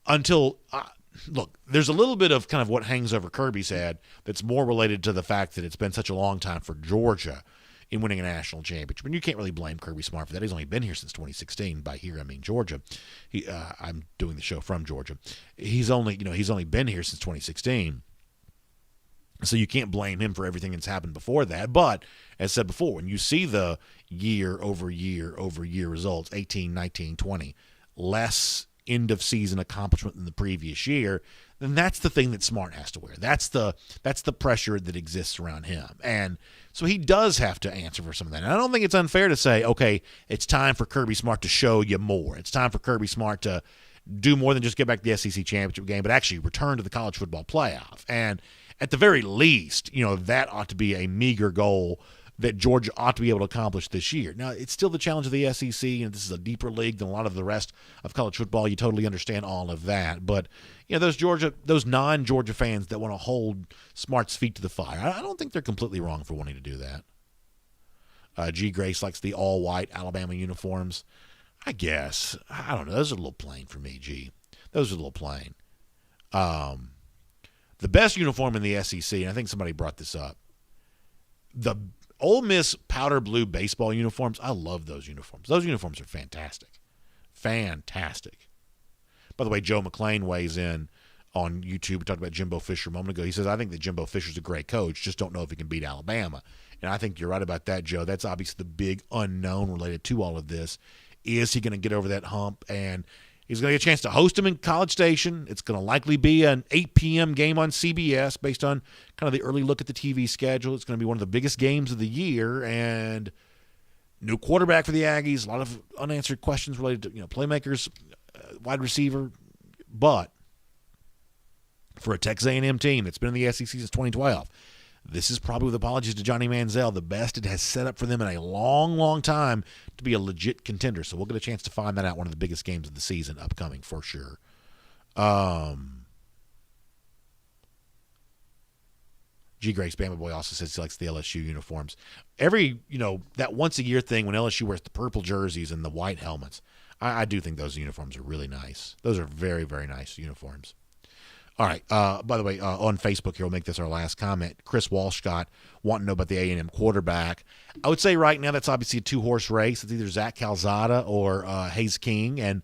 look, there's a little bit of kind of what hangs over Kirby's head that's more related to the fact that it's been such a long time for Georgia in winning a national championship. And you can't really blame Kirby Smart for that. He's only been here since 2016. By here, I mean Georgia. I'm doing the show from Georgia. He's only been here since 2016. So you can't blame him for everything that's happened before that. But as said before, when you see the year over year results, 18, 19, 20, less end of season accomplishment than the previous year, then that's the thing that Smart has to wear. That's the pressure that exists around him. And so he does have to answer for some of that. And I don't think it's unfair to say, okay, it's time for Kirby Smart to show you more. It's time for Kirby Smart to do more than just get back to the SEC championship game, but actually return to the college football playoff. And at the very least, that ought to be a meager goal that Georgia ought to be able to accomplish this year. Now, it's still the challenge of the SEC, and this is a deeper league than a lot of the rest of college football. You totally understand all of that. But, those non-Georgia fans that want to hold Smart's feet to the fire, I don't think they're completely wrong for wanting to do that. G. Grace likes the all-white Alabama uniforms. I guess. I don't know. Those are a little plain for me, G. Those are a little plain. The best uniform in the SEC, and I think somebody brought this up, the Ole Miss powder blue baseball uniforms, I love those uniforms. Those uniforms are fantastic. Fantastic. By the way, Joe McClain weighs in on YouTube. We talked about Jimbo Fisher a moment ago. He says, I think that Jimbo Fisher's a great coach, just don't know if he can beat Alabama. And I think you're right about that, Joe. That's obviously the big unknown related to all of this. Is he going to get over that hump? And He's going to get a chance to host them in College Station. It's going to likely be an 8 p.m. game on CBS based on kind of the early look at the TV schedule. It's going to be one of the biggest games of the year, and new quarterback for the Aggies, a lot of unanswered questions related to playmakers, wide receiver. But for a Texas A&M team that's been in the SEC since 2012, this is probably, with apologies to Johnny Manziel, the best it has set up for them in a long, long time to be a legit contender. So we'll get a chance to find that out. One of the biggest games of the season upcoming for sure. G. Grace Bama Boy also says he likes the LSU uniforms. Every, that once-a-year thing when LSU wears the purple jerseys and the white helmets, I do think those uniforms are really nice. Those are very, very nice uniforms. All right. By the way, on Facebook here, we'll make this our last comment. Chris Walshcott wanting to know about the A&M quarterback. I would say right now that's obviously a two-horse race. It's either Zach Calzada or Hayes King. And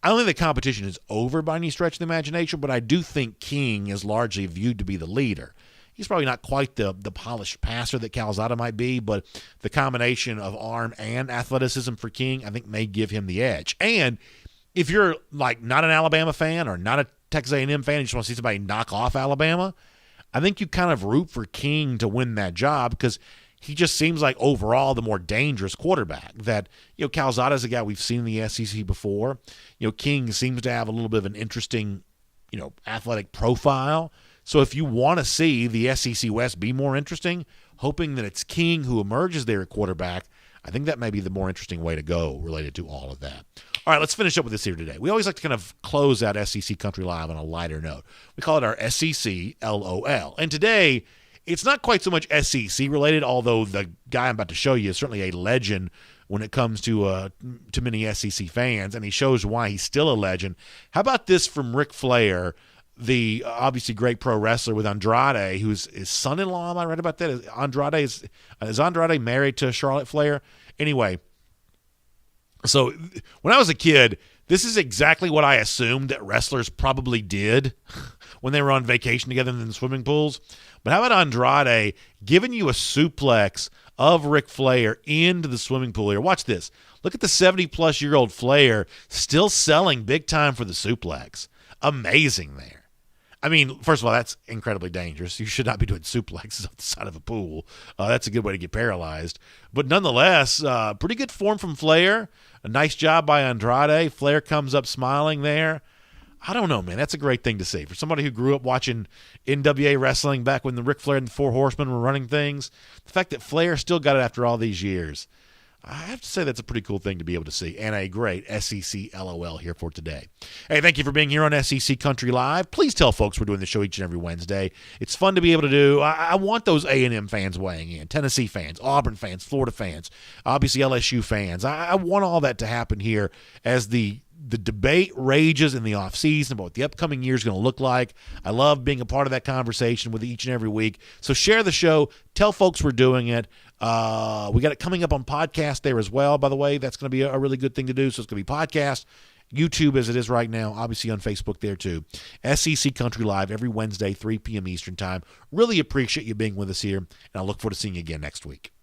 I don't think the competition is over by any stretch of the imagination, but I do think King is largely viewed to be the leader. He's probably not quite the polished passer that Calzada might be, but the combination of arm and athleticism for King, I think, may give him the edge. And if you're not an Alabama fan or not a Texas A&M fan, you just want to see somebody knock off Alabama, I think you kind of root for King to win that job because he just seems like overall the more dangerous quarterback. That, Calzada is a guy we've seen in the SEC before. King seems to have a little bit of an interesting, athletic profile. So if you want to see the SEC West be more interesting, hoping that it's King who emerges there at quarterback, I think that may be the more interesting way to go related to all of that. All right, let's finish up with this here today. We always like to kind of close out SEC Country Live on a lighter note. We call it our SEC LOL. And today, it's not quite so much SEC related, although the guy I'm about to show you is certainly a legend when it comes to many SEC fans, and he shows why he's still a legend. How about this from Ric Flair, the obviously great pro wrestler, with Andrade, who's his son-in-law? Am I right about that? Is Andrade married to Charlotte Flair? Anyway, so when I was a kid, this is exactly what I assumed that wrestlers probably did when they were on vacation together in the swimming pools. But how about Andrade giving you a suplex of Ric Flair into the swimming pool here? Watch this. Look at the 70-plus-year-old Flair still selling big time for the suplex. Amazing there. I mean, first of all, that's incredibly dangerous. You should not be doing suplexes off the side of a pool. That's a good way to get paralyzed. But nonetheless, pretty good form from Flair. A nice job by Andrade. Flair comes up smiling there. I don't know, man. That's a great thing to see. For somebody who grew up watching NWA wrestling back when the Ric Flair and the Four Horsemen were running things, the fact that Flair still got it after all these years, I have to say that's a pretty cool thing to be able to see, and a great SEC LOL here for today. Hey, thank you for being here on SEC Country Live. Please tell folks we're doing the show each and every Wednesday. It's fun to be able to do. I want those A&M fans weighing in, Tennessee fans, Auburn fans, Florida fans, obviously LSU fans. I want all that to happen here as the debate rages in the offseason about what the upcoming year is going to look like. I love being a part of that conversation with each and every week. So share the show. Tell folks we're doing it. We got it coming up on podcast there as well, by the way. That's going to be a really good thing to do. So it's going to be podcast, YouTube as it is right now, obviously on Facebook there too. SEC Country Live every Wednesday, 3 p.m. Eastern Time. Really appreciate you being with us here, and I look forward to seeing you again next week.